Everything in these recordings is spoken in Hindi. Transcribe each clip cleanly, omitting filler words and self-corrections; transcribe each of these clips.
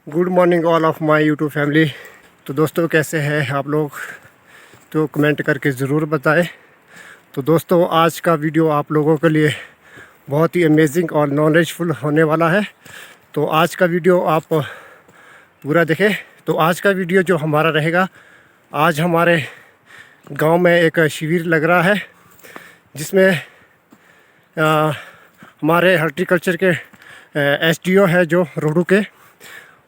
Good morning all of my YouTube family. तो दोस्तों कैसे हैं आप लोग, तो कमेंट करके ज़रूर बताएं। तो दोस्तों आज का वीडियो आप लोगों के लिए बहुत ही अमेजिंग और नॉलेजफुल होने वाला है। तो आज का वीडियो आप पूरा देखें। तो आज का वीडियो जो हमारा रहेगा, आज हमारे गांव में एक शिविर लग रहा है जिसमें हमारे हॉर्टिकल्चर के एसडीओ है जो रोडू के,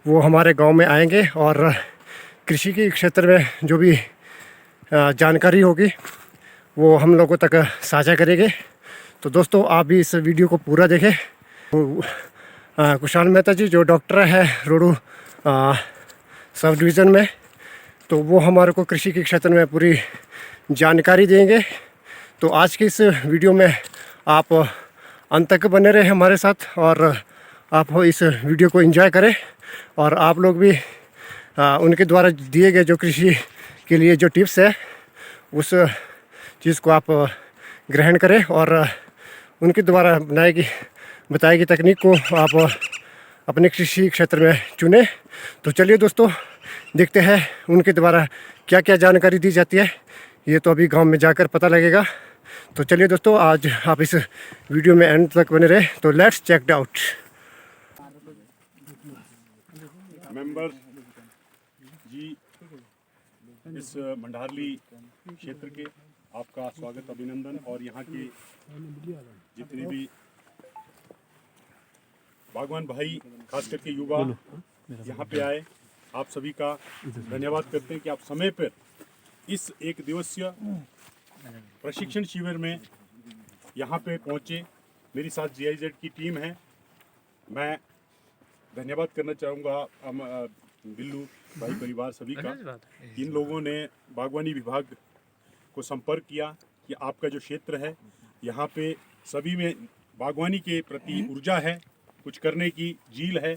वो हमारे गांव में आएंगे और कृषि के क्षेत्र में जो भी जानकारी होगी वो हम लोगों तक साझा करेंगे। तो दोस्तों आप भी इस वीडियो को पूरा देखें। कुशाल मेहता जी जो डॉक्टर है रोडू सब डिवीज़न में, तो वो हमारे को कृषि के क्षेत्र में पूरी जानकारी देंगे। तो आज के इस वीडियो में आप अंत तक बने रहे हमारे साथ और आप इस वीडियो को एंजॉय करें और आप लोग भी उनके द्वारा दिए गए जो कृषि के लिए जो टिप्स है उस चीज़ को आप ग्रहण करें और उनके द्वारा बताई गई तकनीक को आप अपने कृषि क्षेत्र में चुनें। तो चलिए दोस्तों देखते हैं उनके द्वारा क्या क्या जानकारी दी जाती है, ये तो अभी गांव में जाकर पता लगेगा। तो चलिए दोस्तों आज आप इस वीडियो में एंड तक बने रहे। तो let's check it out. Members जी, इस मंडारली क्षेत्र के आपका स्वागत अभिनंदन, और यहाँ के जितने भी बागवान भाई खास करके युवा यहाँ पे आए, आप सभी का धन्यवाद करते हैं कि आप समय पर इस एक दिवसीय प्रशिक्षण शिविर में यहाँ पे पहुँचे। मेरी साथ GIZ की टीम है। मैं धन्यवाद करना चाहूँगा बिल्लू भाई परिवार सभी का। इन लोगों ने बागवानी विभाग को संपर्क किया कि आपका जो क्षेत्र है यहाँ पे सभी में बागवानी के प्रति ऊर्जा है, कुछ करने की जील है,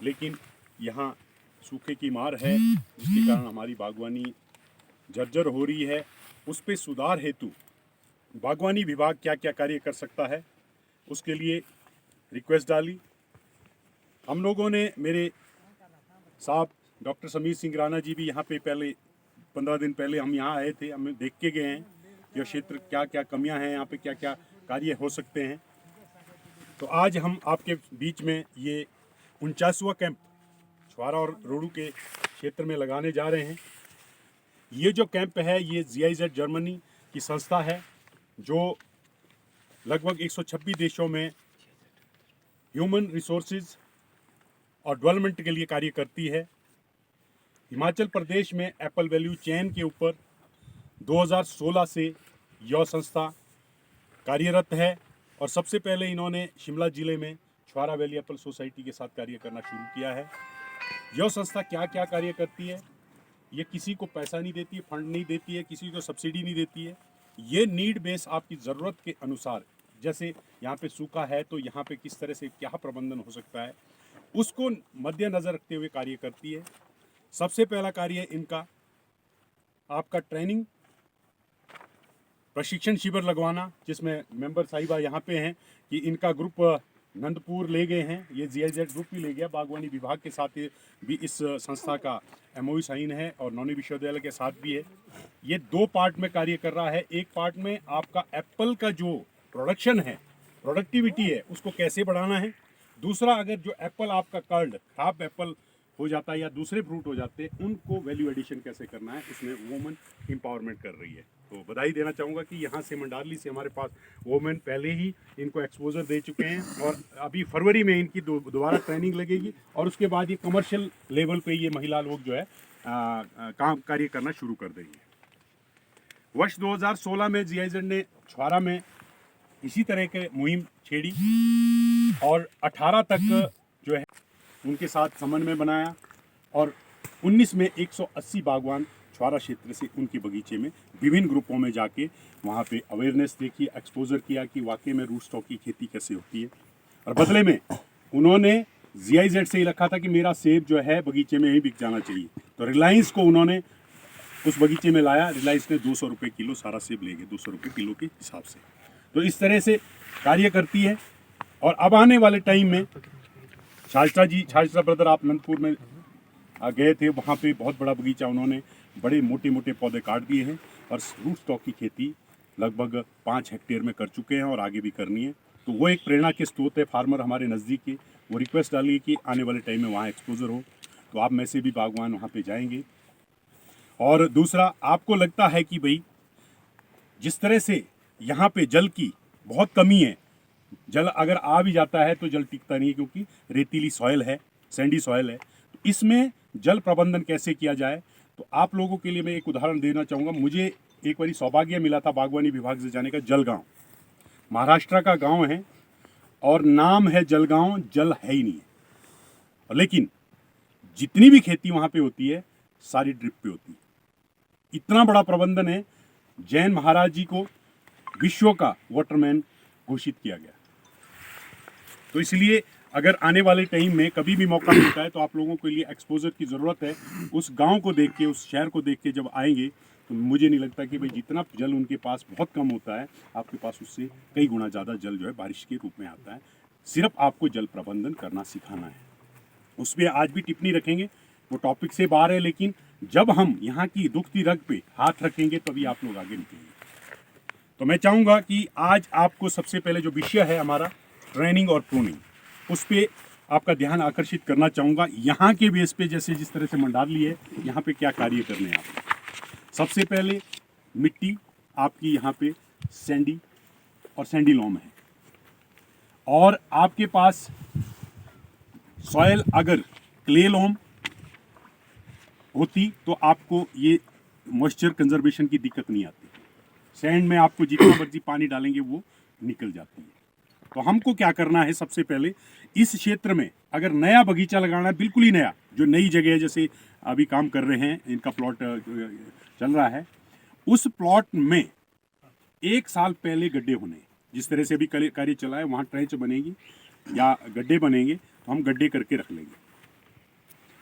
लेकिन यहाँ सूखे की मार है जिसके कारण हमारी बागवानी जर्जर हो रही है। उस पे सुधार हेतु बागवानी विभाग क्या क्या कार्य कर सकता है उसके लिए रिक्वेस्ट डाली। हम लोगों ने, मेरे साहब डॉक्टर समीर सिंह राणा जी भी यहाँ पे पहले 15 दिन पहले हम यहाँ आए थे, हम देख के गए हैं यह क्षेत्र क्या क्या कमियां हैं, यहाँ पे क्या क्या कार्य हो सकते हैं। तो आज हम आपके बीच में ये 49वां कैंप छुआरा और रोडू के क्षेत्र में लगाने जा रहे हैं। ये जो कैंप है ये GIZ जर्मनी की संस्था है जो लगभग 126 देशों में ह्यूमन रिसोर्सेज और डेवलपमेंट के लिए कार्य करती है। हिमाचल प्रदेश में एप्पल वैल्यू चेन के ऊपर 2016 से यह संस्था कार्यरत है और सबसे पहले इन्होंने शिमला जिले में छुआरा वैली एप्पल सोसाइटी के साथ कार्य करना शुरू किया है। यह संस्था क्या क्या कार्य करती है, ये किसी को पैसा नहीं देती है, फंड नहीं देती है, किसी को सब्सिडी नहीं देती है। ये नीड बेस आपकी ज़रूरत के अनुसार, जैसे यहाँ पे सूखा है तो यहाँ पे किस तरह से क्या प्रबंधन हो सकता है उसको मद्देनज़र रखते हुए कार्य करती है। सबसे पहला कार्य इनका आपका ट्रेनिंग प्रशिक्षण शिविर लगवाना, जिसमें मेंबर साहिबा यहाँ पे हैं कि इनका ग्रुप नंदपुर ले गए हैं, ये GIZ ग्रुप भी ले गया। बागवानी विभाग के साथ भी इस संस्था का MOU साइन है और नौनी विश्वविद्यालय के साथ भी है। ये 2 पार्ट में कार्य कर रहा है। एक पार्ट में आपका एप्पल का जो प्रोडक्शन है, प्रोडक्टिविटी है, उसको कैसे बढ़ाना है। दूसरा, अगर जो एप्पल आपका कर्ड खराब एप्पल हो जाता है या दूसरे फ्रूट हो जाते हैं, उनको वैल्यू एडिशन कैसे करना है, इसमें वुमेन एम्पावरमेंट कर रही है। तो बधाई देना चाहूँगा कि यहाँ से मंडारली से हमारे पास वुमेन पहले ही इनको एक्सपोजर दे चुके हैं और अभी फरवरी में इनकी दोबारा ट्रेनिंग लगेगी और उसके बाद ये कमर्शियल लेवल पे ये महिला लोग जो है काम कार्य करना शुरू कर देंगे। वर्ष 2016 में GIZ ने छुआरा में इसी तरह के मुहिम छेड़ी और 18 तक जो है उनके साथ समन्वय बनाया और 19 में 180 बागवान छुआरा क्षेत्र से उनके बगीचे में विभिन्न ग्रुपों में जाके वहाँ पे अवेयरनेस देखी, एक्सपोजर किया कि वाकई में रूट स्टॉक की खेती कैसे होती है। और बदले में उन्होंने GIZ से ही रखा था कि मेरा सेब जो है बगीचे में ही बिक जाना चाहिए। तो रिलायंस को उन्होंने उस बगीचे में लाया, रिलायंस ने 200 रुपये किलो सारा सेब ले गए, 200 रुपये किलो के हिसाब से। तो इस तरह से कार्य करती है। और अब आने वाले टाइम में छाजरा ब्रदर आप अनंतपुर में गए थे, वहाँ पे बहुत बड़ा बगीचा, उन्होंने बड़े मोटे मोटे पौधे काट दिए हैं और रूट स्टॉक की खेती लगभग 5 हेक्टेयर में कर चुके हैं और आगे भी करनी है। तो वो एक प्रेरणा के स्रोत है फार्मर हमारे नज़दीक के। वो रिक्वेस्ट डाली कि आने वाले टाइम में वहाँ एक्सपोजर हो, तो आप में से भी बागवान वहाँ पे जाएंगे। और दूसरा, आपको लगता है कि भाई जिस तरह से यहाँ पे जल की बहुत कमी है, जल अगर आ भी जाता है तो जल टिकता नहीं है क्योंकि रेतीली सॉइल है, सैंडी सॉइल है। तो इसमें जल प्रबंधन कैसे किया जाए, तो आप लोगों के लिए मैं एक उदाहरण देना चाहूँगा। मुझे एक बारी सौभाग्य मिला था बागवानी विभाग से जाने का। जलगांव महाराष्ट्र का गांव है और नाम है जलगांव, जल है ही नहीं है, लेकिन जितनी भी खेती वहाँ पे होती है सारी ड्रिप पे होती है। इतना बड़ा प्रबंधन है, जैन महाराज जी को विश्व का वाटरमैन घोषित किया गया। तो इसलिए अगर आने वाले टाइम में कभी भी मौका मिलता है तो आप लोगों के लिए एक्सपोजर की ज़रूरत है। उस गांव को देख के, उस शहर को देख के जब आएंगे तो मुझे नहीं लगता कि भाई जितना जल उनके पास बहुत कम होता है, आपके पास उससे कई गुना ज़्यादा जल जो है बारिश के रूप में आता है। सिर्फ आपको जल प्रबंधन करना सिखाना है। उस पर आज भी टिप्पणी रखेंगे, वो टॉपिक से बाहर है, लेकिन जब हम यहाँ की दुखती रग पे हाथ रखेंगे तभी आप लोग आगे निकलेंगे। तो मैं चाहूँगा कि आज आपको सबसे पहले जो विषय है हमारा ट्रेनिंग और प्रूनिंग, उस पर आपका ध्यान आकर्षित करना चाहूँगा। यहाँ के बेस पे जैसे जिस तरह से मंडाली है, यहाँ पे क्या कार्य करने हैं आप। सबसे पहले मिट्टी आपकी यहाँ पे सैंडी और सैंडी लॉम है, और आपके पास सॉयल अगर क्ले लॉम होती तो आपको ये मॉइस्चर कंजर्वेशन की दिक्कत नहीं आती। सैंड में आपको जितना मर्जी पानी डालेंगे वो निकल जाती है। तो हमको क्या करना है, सबसे पहले इस क्षेत्र में अगर नया बगीचा लगाना है, बिल्कुल ही नया, जो नई जगह है, जैसे अभी काम कर रहे हैं, इनका प्लॉट चल रहा है, उस प्लॉट में 1 साल पहले गड्ढे होने, जिस तरह से अभी कार्य चला है, वहाँ ट्रेंच बनेगी या गड्ढे बनेंगे, तो हम गड्ढे करके रख लेंगे।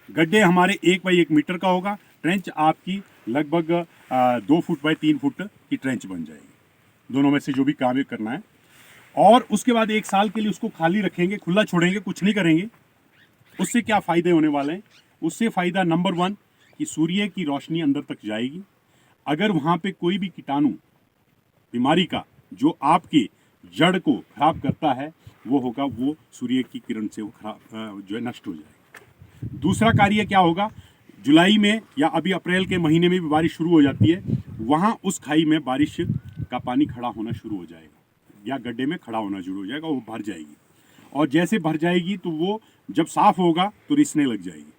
गड्ढे हमारे 1 बाई 1 मीटर का होगा, ट्रेंच आपकी लगभग 2 फुट बाई 3 फुट की ट्रेंच बन जाएगी, दोनों में से जो भी काम करना है। और उसके बाद 1 साल के लिए उसको खाली रखेंगे, खुला छोड़ेंगे, कुछ नहीं करेंगे। उससे क्या फ़ायदे होने वाले हैं? उससे फ़ायदा नंबर 1 कि सूर्य की रोशनी अंदर तक जाएगी। अगर वहाँ पे कोई भी कीटाणु बीमारी का जो आपके जड़ को खराब करता है वो होगा, वो सूर्य की किरण से वो खराब जो है नष्ट हो जाएगा। दूसरा कार्य क्या होगा, जुलाई में या अभी अप्रैल के महीने में भी बारिश शुरू हो जाती है, वहाँ उस खाई में बारिश का पानी खड़ा होना शुरू हो जाएगा या गड्ढे में खड़ा होना शुरू हो जाएगा, वो भर जाएगी। और जैसे भर जाएगी तो वो जब साफ़ होगा तो रिसने लग जाएगी,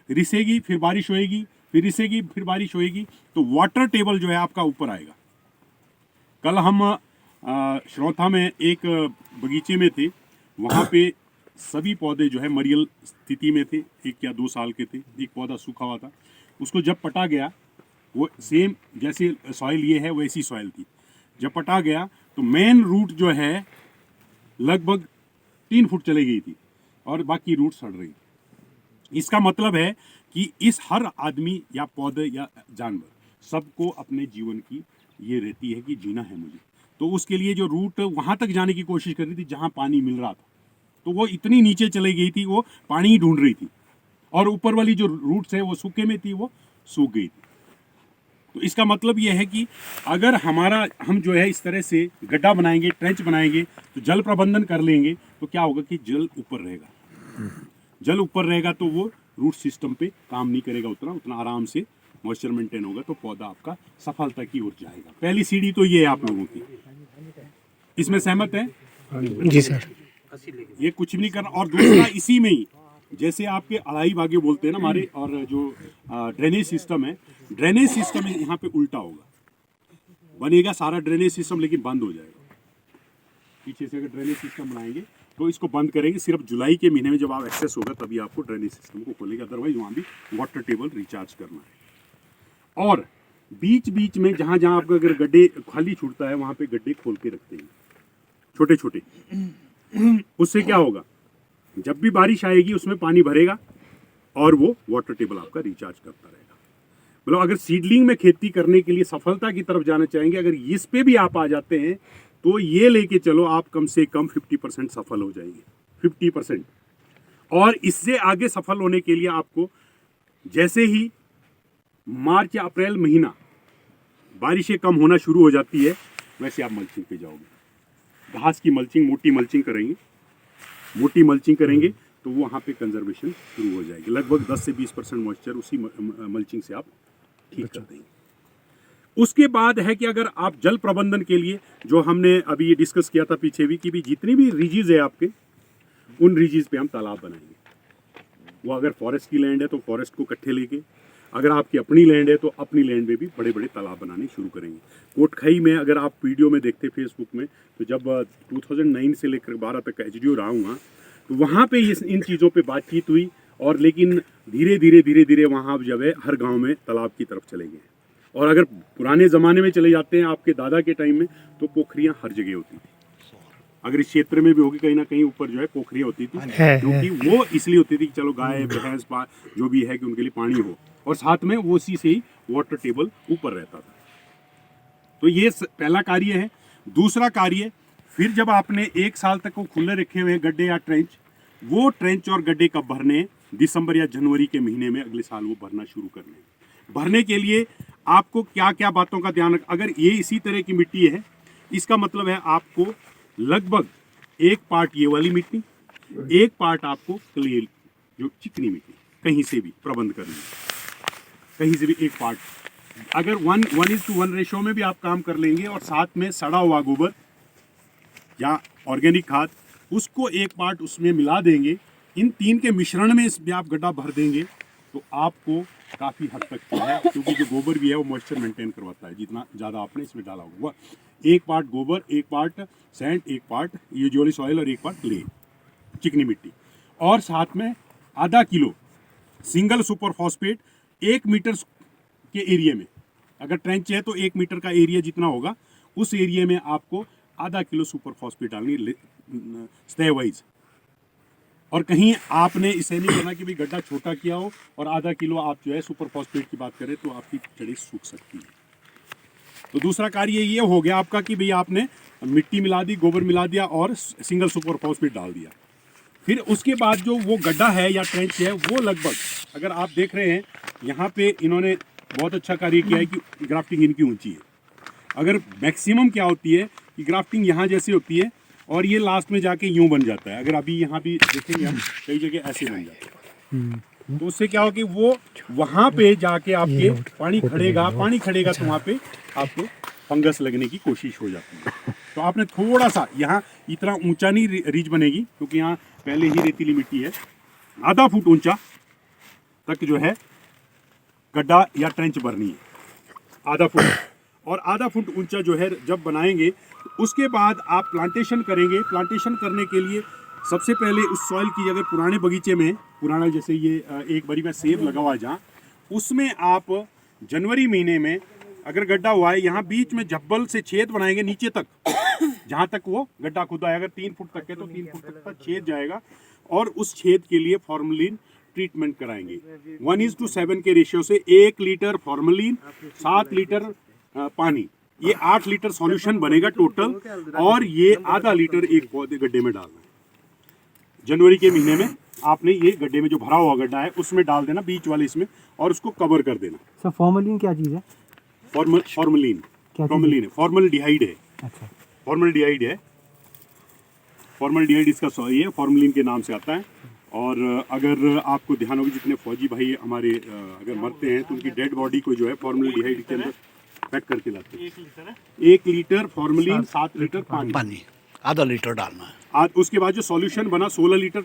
रिसेगी, फिर बारिश होएगी, फिर रिसेगी, फिर बारिश होएगी, तो वाटर टेबल जो है आपका ऊपर आएगा। कल हम श्रोता में एक बगीचे में थे, वहाँ पे सभी पौधे जो है मरियल स्थिति में थे, 1 या 2 साल के थे, एक पौधा सूखा हुआ था। उसको जब पटा गया, वो सेम जैसे सॉइल ये है वैसी सॉइल थी, जब पटा गया तो मेन रूट जो है लगभग 3 फुट चली गई थी और बाकी रूट सड़ रही। इसका मतलब है कि इस हर आदमी या पौधे या जानवर सबको अपने जीवन की ये रहती है कि जीना है मुझे, तो उसके लिए जो रूट वहाँ तक जाने की कोशिश कर रही थी जहाँ पानी मिल रहा था, तो वो इतनी नीचे चली गई थी, वो पानी ही ढूंढ रही थी, और ऊपर वाली जो रूट्स है वो सूखे में थी, वो सूख गई थी। तो इसका मतलब ये है कि अगर हम जो है इस तरह से गड्ढा बनाएंगे, ट्रेंच बनाएंगे, तो जल प्रबंधन कर लेंगे, तो क्या होगा कि जल ऊपर रहेगा। जल ऊपर रहेगा तो वो रूट सिस्टम पे काम नहीं करेगा, उतना आराम से मॉइस्चर मेंटेन होगा, तो पौधा आपका सफलता की ओर जाएगा। पहली सीढ़ी तो ये है आप लोगों की, इसमें सहमत है? जी सर। ये कुछ भी नहीं करना। और दूसरा, इसी में ही जैसे आपके अढ़ाई भागे बोलते हैं ना हमारे, और जो ड्रेनेज सिस्टम है, ड्रेनेज सिस्टम यहाँ पे उल्टा होगा, बनेगा सारा ड्रेनेज सिस्टम लेकिन बंद हो जाएगा। पीछे से अगर ड्रेनेज सिस्टम बनाएंगे तो इसको बंद करेंगे, सिर्फ जुलाई के महीने में जब आप एक्सेस होगा तभी आपको ड्रेनेज सिस्टम को खोलेगा, अदरवाइज वहाँ भी वाटर टेबल रिचार्ज करना है। और बीच बीच में जहाँ जहाँ आपका अगर गड्ढे खाली छूटता है वहाँ पे गड्ढे खोल के रखते हैं छोटे छोटे। उससे क्या होगा, जब भी बारिश आएगी उसमें पानी भरेगा और वो वाटर टेबल आपका रिचार्ज करता रहेगा। मतलब अगर सीडलिंग में खेती करने के लिए सफलता की तरफ जाना चाहेंगे, अगर इस पे भी आप आ जाते हैं तो ये लेके चलो आप कम से कम 50% सफल हो जाएंगे, 50%। और इससे आगे सफल होने के लिए आपको जैसे ही मार्च या अप्रैल महीना बारिशें कम होना शुरू हो जाती है, वैसे आप मल्चिंग पे जाओगे। घास की मल्चिंग, मोटी मल्चिंग करेंगे, मोटी मल्चिंग करेंगे तो वहाँ पे कंजर्वेशन शुरू हो जाएगी। लगभग 10 से 20% मॉइस्चर उसी मल्चिंग से आप ठीक कर देंगे। उसके बाद है कि अगर आप जल प्रबंधन के लिए, जो हमने अभी ये डिस्कस किया था पीछे भी, कि भी जितनी भी रीजीज है आपके, उन रीजीज पे हम तालाब बनाएंगे। वो अगर फॉरेस्ट की लैंड है तो फॉरेस्ट को इकट्ठे लेके, अगर आपकी अपनी लैंड है तो अपनी लैंड में भी बड़े बड़े तालाब बनाने शुरू करेंगे। कोटखाई में अगर आप वीडियो में देखते फेसबुक में, तो जब 2009 से लेकर 12 तक एचडीओ रहा हूँ, तो वहाँ पे इन चीज़ों पे बातचीत हुई। और लेकिन धीरे धीरे वहाँ जब है हर गांव में तालाब की तरफ चले गए। और अगर पुराने ज़माने में चले जाते हैं आपके दादा के टाइम में, तो पोखरियाँ हर जगह होती थी। अगर इस क्षेत्र में भी होगी कहीं ना कहीं ऊपर जो है पोखरियाँ होती थी, क्योंकि वो इसलिए होती थी कि चलो गाय भैंस जो भी है कि उनके लिए पानी हो, और साथ में वो उसी से ही वाटर टेबल ऊपर रहता था। तो ये पहला कार्य है। दूसरा कार्य, फिर जब आपने 1 साल तक वो खुले रखे हुए गड्ढे या ट्रेंच, वो ट्रेंच और गड्ढे कब भरने, दिसंबर या जनवरी के महीने में अगले साल वो भरना शुरू करने। भरने के लिए आपको क्या क्या बातों का ध्यान अगर ये इसी तरह की मिट्टी है, इसका मतलब है आपको लगभग 1 पार्ट ये वाली मिट्टी, 1 पार्ट आपको क्ले, जो चिकनी मिट्टी, कहीं से भी प्रबंध करनी है, कहीं से भी 1 पार्ट। अगर 1:1 रेशो में भी आप काम कर लेंगे, और साथ में सड़ा हुआ गोबर या ऑर्गेनिक खाद, उसको 1 पार्ट उसमें मिला देंगे, इन 3 के मिश्रण में इसमें आप गड्ढा भर देंगे, तो आपको काफ़ी हद तक जो है, क्योंकि जो गोबर भी है वो मॉइस्चर मेंटेन करवाता है, जितना ज़्यादा आपने इसमें डाला होगा। 1 पार्ट गोबर, 1 part sand, 1 part usually soil और 1 पार्ट क्ले, चिकनी मिट्टी, और साथ में आधा kilo single superphosphate 1 metre के एरिया में। अगर ट्रेंच है तो 1 मीटर का एरिया जितना होगा, उस एरिया में आपको आधा किलो सुपर फॉस्फेट डालनी स्टे वाइज। और कहीं आपने इसे नहीं करना कि भाई गड्ढा छोटा किया हो और आधा किलो आप जो है सुपर फॉस्फेट की बात करें तो आपकी जड़ें सूख सकती है। तो दूसरा कार्य ये हो गया आपका कि भाई आपने मिट्टी मिला दी, गोबर मिला दिया और सिंगल सुपर फॉस्फेट डाल दिया। फिर उसके बाद जो वो गड्ढा है या ट्रेंच है, वो लगभग, अगर आप देख रहे हैं यहाँ पे इन्होंने बहुत अच्छा कार्य किया है कि ग्राफ्टिंग इनकी ऊंची है। अगर मैक्सिमम क्या होती है कि ग्राफ्टिंग यहाँ जैसे होती है और ये लास्ट में जाके यूं बन जाता है। अगर अभी यहाँ भी देखेंगे हम, कई जगह ऐसे बन जाता है। तो उससे क्या हो कि वो वहाँ पे जाके आपके पानी खड़ेगा तो वहाँ पे आपको फंगस लगने की कोशिश हो जाती है। तो आपने थोड़ा सा यहाँ, इतना ऊंचा नहीं रीच बनेगी क्योंकि यहाँ पहले ही रेतीली मिट्टी है, आधा फुट ऊंचा तक जो है गड्ढा या ट्रेंच भरनी है, आधा फुट। और आधा फुट ऊंचा जो है जब बनाएंगे, उसके बाद आप प्लांटेशन करेंगे। प्लांटेशन करने के लिए सबसे पहले उस सॉइल की, अगर पुराने बगीचे में, पुराना जैसे ये एक बारी में सेब लगा हुआ है जहाँ, उसमें आप जनवरी महीने में अगर गड्ढा हुआ है, यहाँ बीच में झब्बल से छेद बनाएंगे नीचे तक, जहाँ तक वो गड्ढा खुदा है। अगर 3 फुट तक है तो 3 फुट तक छेद जाएगा, और उस छेद के लिए फॉर्मलिन ट्रीटमेंट कराएंगे। 1:7 के रेशियो से 1 लीटर फॉर्मलिन, 7 लीटर पानी, ये 8 लीटर सॉल्यूशन बनेगा टोटल, और ये आधा लीटर एक पौधे गड्ढे में डालना है। जनवरी के महीने में आपने ये गड्ढे में जो भरा हुआ गड्ढा है उसमें डाल देना, बीच वाले इसमें, और उसको कवर कर देना। सर फॉर्मलिन क्या चीज़ है? फॉर्मलिन है, फॉर्मलडिहाइड है। अच्छा, फॉर्मलडिहाइड है, फॉर्मलडिहाइड इसका सॉरी है, फॉर्मलिन के नाम से आता है। और अगर आपको ध्यान होगी, जितने फौजी भाई हमारे अगर मरते हैं तो उनकी डेड बॉडी को जो है फॉर्मलडिहाइड के अंदर पैक करके लाते हैं। 1 लीटर फॉर्मलिन, 7 लीटर पानी, आधा लीटर डालना है। उसके बाद जो सॉल्यूशन बना 16 लीटर,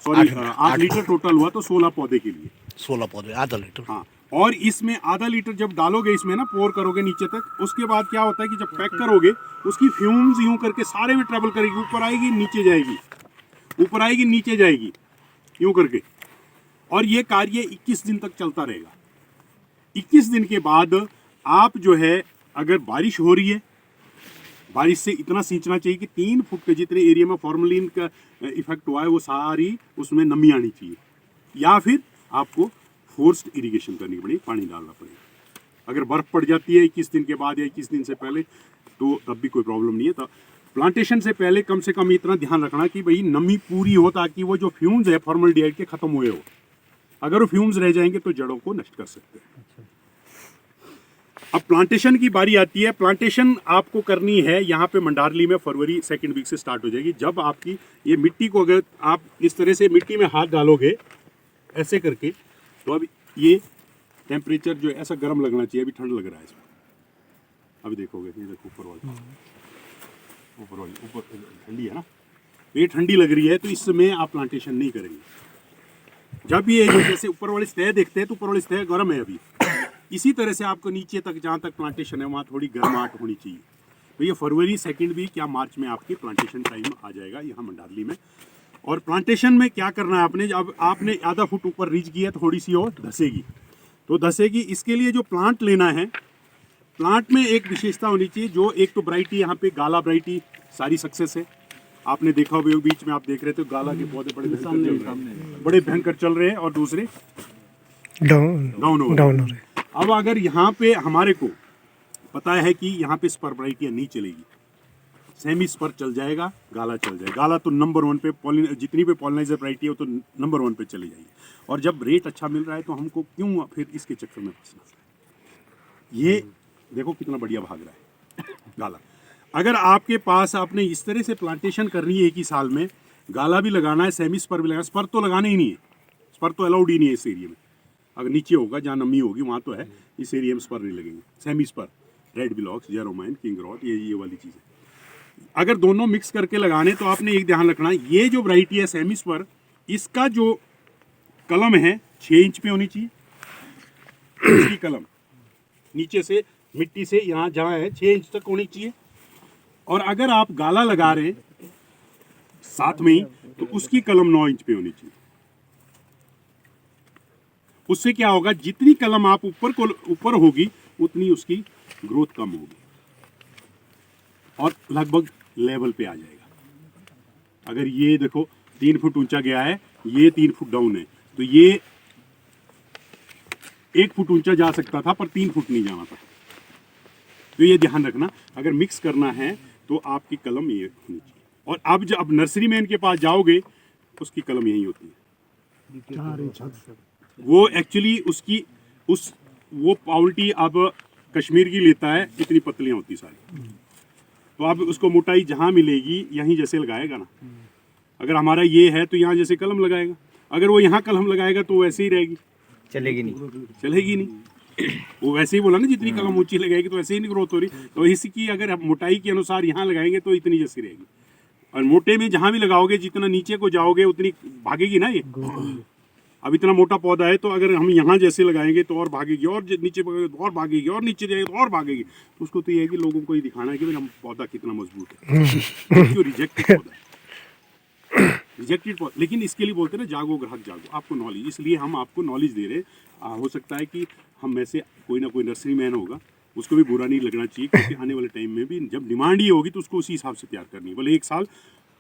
सॉरी 8 लीटर टोटल हुआ, तो 16 पौधे के लिए 16 पौधे, आधा लीटर। हाँ, और इसमें आधा लीटर जब डालोगे इसमें ना, पोर करोगे नीचे तक, उसके बाद क्या होता है कि जब पैक करोगे, उसकी फ्यूम्स यूं करके सारे में ट्रेवल करेगी, ऊपर आएगी नीचे जाएगी, ऊपर आएगी नीचे जाएगी, यूं करके। और ये कार्य 21 दिन तक चलता रहेगा। 21 दिन के बाद आप जो है, अगर बारिश हो रही है, बारिश से इतना सींचना चाहिए कि 3 फुट के जितने एरिया में फॉर्मलिन का इफेक्ट हुआ है वो सारी उसमें नमी आनी चाहिए, या फिर आपको फोर्स्ड इरिगेशन करनी पड़ेगी, पानी डालना पड़ेगा। अगर बर्फ़ पड़ जाती है 21 दिन के बाद या 21 दिन से पहले तो तब भी कोई प्रॉब्लम नहीं है। तो प्लांटेशन से पहले कम से कम इतना ध्यान रखना कि भाई नमी पूरी हो, ताकि वो जो फ्यूम्स है फॉर्मल्डिहाइड के ख़त्म हुए हो। अगर वो फ्यूम्स रह जाएंगे तो जड़ों को नष्ट कर सकते हैं। अब प्लांटेशन की बारी आती है। प्लांटेशन आपको करनी है यहाँ पे मंडारली में फरवरी 2nd वीक से स्टार्ट हो जाएगी। जब आपकी ये मिट्टी को, अगर आप इस तरह से मिट्टी में हाथ डालोगे ऐसे करके, तो अब ये टेम्परेचर जो है ऐसा गर्म लगना चाहिए। अभी ठंड लग रहा है इसमें, अभी देखोगे, ये देखो ऊपर वाली ऊपर ठंडी है ना, तो ये ठंडी लग रही है, तो इस समय आप प्लांटेशन नहीं करेंगे। जब ये जो जैसे ऊपर वाली सतह देखते हैं तो ऊपर वाली सतह गर्म है अभी, इसी तरह से आपको नीचे तक जहाँ तक प्लांटेशन है वहाँ थोड़ी गर्माहट होनी चाहिए। तो ये फरवरी 2nd वीक या मार्च में आपकी प्लांटेशन टाइम आ जाएगा यहाँ मंडारली में। और प्लांटेशन में क्या करना है आपने, जब आपने आधा फुट ऊपर रीच किया थोड़ी सी और धसेगी, तो धसेगी। इसके लिए जो प्लांट लेना है, प्लांट में एक विशेषता होनी चाहिए, जो एक तो वैरायटी यहाँ पे गाला वैरायटी सारी सक्सेस है। आपने देखा होगा बीच में आप देख रहे थे गाला के पौधे बड़े भयंकर चल रहे हैं, और दूसरे डाउन हो रहे हैं। अब अगर यहाँ पे हमारे को पता है कि यहाँ पे स्पर वैरायटियाँ नहीं चलेगी, सेमी स्पर चल जाएगा, गाला चल जाएगा। गाला तो नंबर 1 पे जितनी पे पॉलिनाइजर वैरायटी है वो तो नंबर 1 पे चली जाएगी। और जब रेट अच्छा मिल रहा है तो हमको क्यों फिर इसके चक्कर में फंसना। ये देखो कितना बढ़िया भाग रहा है गाला। अगर आपके पास आपने इस तरह से प्लांटेशन करनी है एक ही साल में, गाला भी लगाना है, सेमी स्पर भी लगाना, स्पर तो लगाना ही नहीं है, स्पर तो अलाउड ही नहीं है इस एरिया में। अगर नीचे होगा जहाँ नमी होगी वहाँ तो है, इस एरिया में स्पर नहीं लगेंगे। सेमी स्पर, रेड बिलॉक्स, जेरोमाइन, किंग रॉड, ये वाली चीज़ें अगर दोनों मिक्स करके लगाने, तो आपने एक ध्यान रखना, ये जो वैरायटी है सेमी स्पर, इसका जो कलम है 6 इंच पे होनी चाहिए। इसकी कलम नीचे से मिट्टी से यहाँ जहाँ है 6 इंच तक होनी चाहिए। और अगर आप गाला लगा रहे हैं साथ में ही, तो उसकी कलम 9 इंच पे होनी चाहिए। उससे क्या होगा, जितनी कलम आप ऊपर होगी उतनी उसकी ग्रोथ कम होगी और लगभग लेवल पे आ जाएगा। अगर ये देखो 3 फुट ऊंचा गया है, ये 3 फुट डाउन है, तो ये 1 फुट ऊंचा जा सकता था पर 3 फुट नहीं जाना था। तो ये ध्यान रखना, अगर मिक्स करना है तो आपकी कलम ये होनी चाहिए। और अब जब नर्सरी मैन के पास जाओगे, उसकी कलम यही होती है। वो एक्चुअली उसकी वो पाउल्टी अब कश्मीर की लेता है, इतनी पतलियां होती सारी। तो अब उसको मोटाई जहाँ मिलेगी यहीं जैसे लगाएगा ना। अगर हमारा ये है तो यहाँ जैसे कलम लगाएगा, अगर वो यहाँ कलम लगाएगा तो वैसे ही रहेगी, चलेगी नहीं। वो वैसे ही बोला ना, जितनी कलम ऊंची लगाएगी तो वैसे ही नहीं ग्रोथ हो रही। तो इसकी अगर आप मोटाई के अनुसार यहाँ लगाएंगे तो इतनी जैसी रहेगी, और मोटे में जहाँ भी लगाओगे जितना नीचे को जाओगे उतनी भागेगी ना ये। अब इतना मोटा पौधा है, तो अगर हम यहाँ जैसे लगाएंगे तो और भागेगी, और नीचे तो और भागेगी, और नीचे जाएगी तो और भागेगी। तो उसको तो ये है कि लोगों को ये दिखाना है कि भाई पौधा कितना मजबूत है। क्यों रिजेक्टेड पौधा है, रिजेक्टेड पौधा। लेकिन इसके लिए बोलते हैं ना, जागो ग्राहक जागो, आपको नॉलेज, इसलिए हम आपको नॉलेज दे रहे हैं। हो सकता है कि हम में से कोई ना कोई नर्सरी मैन होगा, उसको भी बुरा नहीं लगना चाहिए, क्योंकि आने वाले टाइम में भी जब डिमांड ही होगी तो उसको उसी हिसाब से तैयार करनी है। बोले 1 साल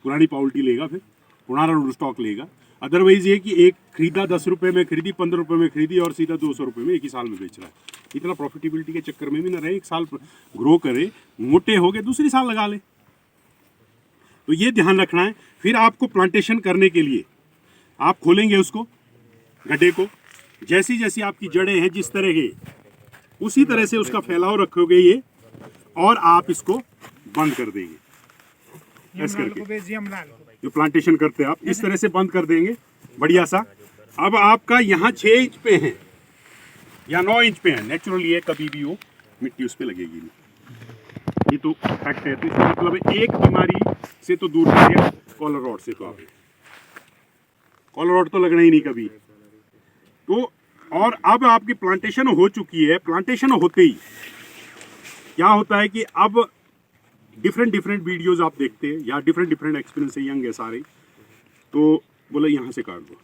पुरानी पाउल्टी लेगा, फिर पुराना स्टॉक लेगा। अदरवाइज ये कि एक खरीदा 10 रुपये में खरीदी, 15 रुपये में खरीदी और सीधा 200 रुपये में एक ही साल में बेच रहा है। इतना प्रॉफिटेबिलिटी के चक्कर में भी ना रहे, 1 साल ग्रो करे, मोटे हो गए, दूसरी साल लगा ले। तो ये ध्यान रखना है। फिर आपको प्लांटेशन करने के लिए आप खोलेंगे उसको, गड्ढे को, जैसी जैसी आपकी जड़ें हैं जिस तरह के, उसी तरह से उसका फैलाव रखोगे ये, और आप इसको बंद कर देंगे ऐसे करके। जो प्लांटेशन करते हैं आप इस तरह से बंद कर देंगे बढ़िया सा। अब आपका यहाँ 6 इंच पे है या 9 इंच पे है, नेचुरली है, कभी भी वो मिट्टी उस पर लगेगी नहीं। ये तो फैक्ट है। तो इसका मतलब एक बीमारी से तो दूर रहिए, कॉलर रॉड से। तो आप कॉलर रॉड तो लगना ही नहीं कभी। तो और अब आपकी प्लांटेशन हो चुकी है। प्लांटेशन होते ही क्या होता है कि अब डिफरेंट वीडियोस आप देखते हैं या डिफरेंट एक्सपीरियंस है, यंग है सारे, तो बोले यहाँ से काट दो,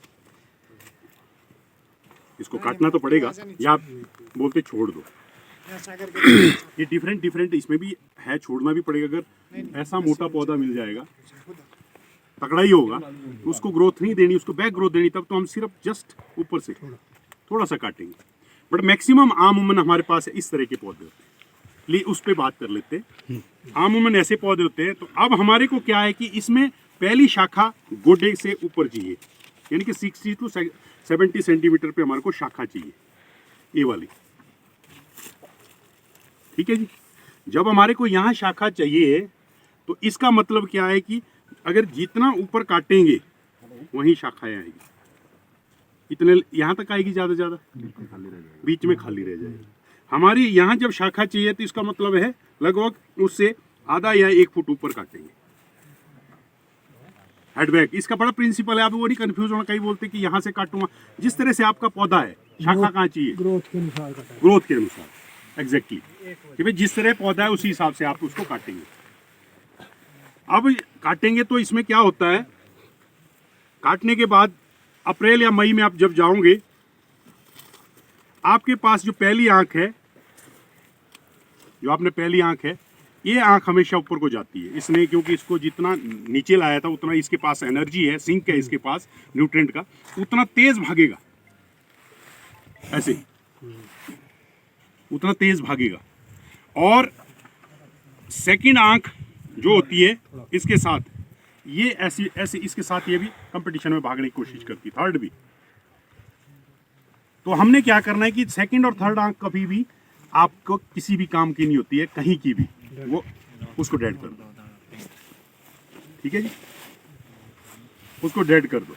इसको काटना तो पड़ेगा, या बोलते छोड़ दो। ये डिफरेंट इसमें भी है, छोड़ना भी पड़ेगा। अगर ऐसा मोटा पौधा मिल जाएगा, तगड़ा ही होगा, तो उसको ग्रोथ नहीं देनी, उसको बैक ग्रोथ देनी, तब तो हम सिर्फ जस्ट ऊपर से थोड़ा सा काटेंगे। बट मैक्सिमम आमूमन हमारे पास इस तरह के पौधे होते हैं। लिए उस पर बात कर लेते हैं। आमूमन ऐसे पौधे होते हैं। तो अब हमारे को क्या है कि इसमें पहली शाखा गोडे से ऊपर चाहिए, यानी कि 60 to 70 सेंटीमीटर पे हमारे को शाखा चाहिए, ये वाली। ठीक है जी। जब हमारे को यहाँ शाखा चाहिए तो इसका मतलब क्या है कि अगर जितना ऊपर काटेंगे वहीं शाखाएं आएगी, इतने यहाँ तक आएगी, ज़्यादा ज़्यादा बीच में खाली रह जाएगी। हमारी यहाँ जब शाखा चाहिए तो इसका मतलब है लगभग उससे आधा या 1 फुट ऊपर काटेंगे। हेडबैक इसका बड़ा प्रिंसिपल है। आप वो नहीं कंफ्यूज होना, कहीं बोलते कि यहाँ से काटूंगा। जिस तरह से आपका पौधा है, शाखा कहाँ चाहिए, ग्रोथ के अनुसार ग्रोथ के अनुसार, एग्जैक्टली कि भाई जिस तरह पौधा है उसी हिसाब से आप उसको काटेंगे। अब काटेंगे तो इसमें क्या होता है, काटने के बाद अप्रैल या मई में आप जब जाओगे, आपके पास जो पहली आंख है, जो आपने पहली आंख है, ये आंख हमेशा ऊपर को जाती है। इसने क्योंकि इसको जितना नीचे लाया था उतना इसके पास एनर्जी है, सिंक है इसके पास न्यूट्रिएंट का, उतना तेज भागेगा, ऐसे उतना तेज भागेगा। और सेकंड आंख जो होती है इसके साथ, ये ऐसी ऐसे इसके साथ ये भी कंपटीशन में भागने की कोशिश करती, थर्ड भी। तो हमने क्या करना है कि सेकंड और थर्ड आंख कभी भी आपको किसी भी काम की नहीं होती है, कहीं की भी, वो उसको डेड कर दो। ठीक है जी, उसको डेड कर दो।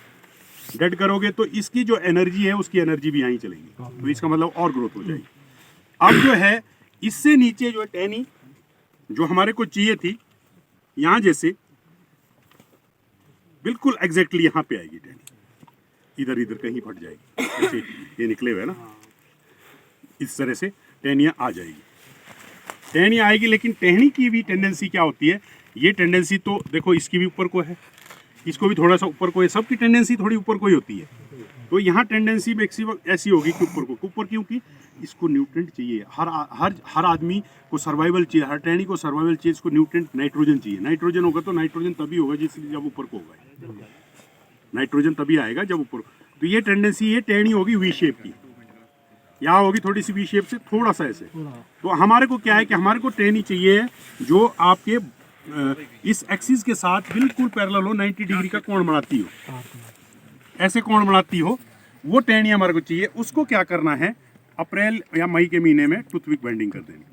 डेड करोगे तो इसकी जो एनर्जी है उसकी एनर्जी भी यहीं चलेगी, तो इसका मतलब और ग्रोथ हो जाएगी। अब जो है इससे नीचे जो है टहनी, जो हमारे को चाहिए थी, यहां जैसे बिल्कुल एग्जैक्टली यहां पे आएगी टहनी, इधर इधर कहीं फट जाएगी, जैसे ये निकले हुए है ना, इस तरह से टहनियां आ जाएगी। टहनी आएगी, लेकिन टहनी की भी टेंडेंसी क्या होती है, ये टेंडेंसी तो देखो इसकी भी ऊपर को है, इसको भी थोड़ा सा ऊपर को है, सबकी टेंडेंसी थोड़ी ऊपर को ही होती है। तो यहाँ टेंडेंसी मैक्सिमम ऐसी होगी कि ऊपर, क्योंकि इसको न्यूट्रिएंट चाहिए। हर आदमी को सर्वाइवल चाहिए, हर टहनी को सर्वाइवल चाहिए, इसको न्यूट्रिएंट नाइट्रोजन चाहिए। नाइट्रोजन होगा तो नाइट्रोजन तभी होगा जब ऊपर को होगा, नाइट्रोजन तभी आएगा जब ऊपर। तो ये टेंडेंसी, ये टहनी होगी वी शेप की, यहाँ होगी थोड़ी सी वी शेप से, थोड़ा सा ऐसे। तो हमारे को क्या है कि हमारे को टहनी चाहिए जो आपके इस एक्सिस के साथ बिल्कुल पैरेलल हो, 90 डिग्री का कोण बनाती हो, ऐसे कोण बनाती हो, वो टहनी हमारे को चाहिए। उसको क्या करना है, अप्रैल या मई के महीने में टूथपिक बेंडिंग कर देनी।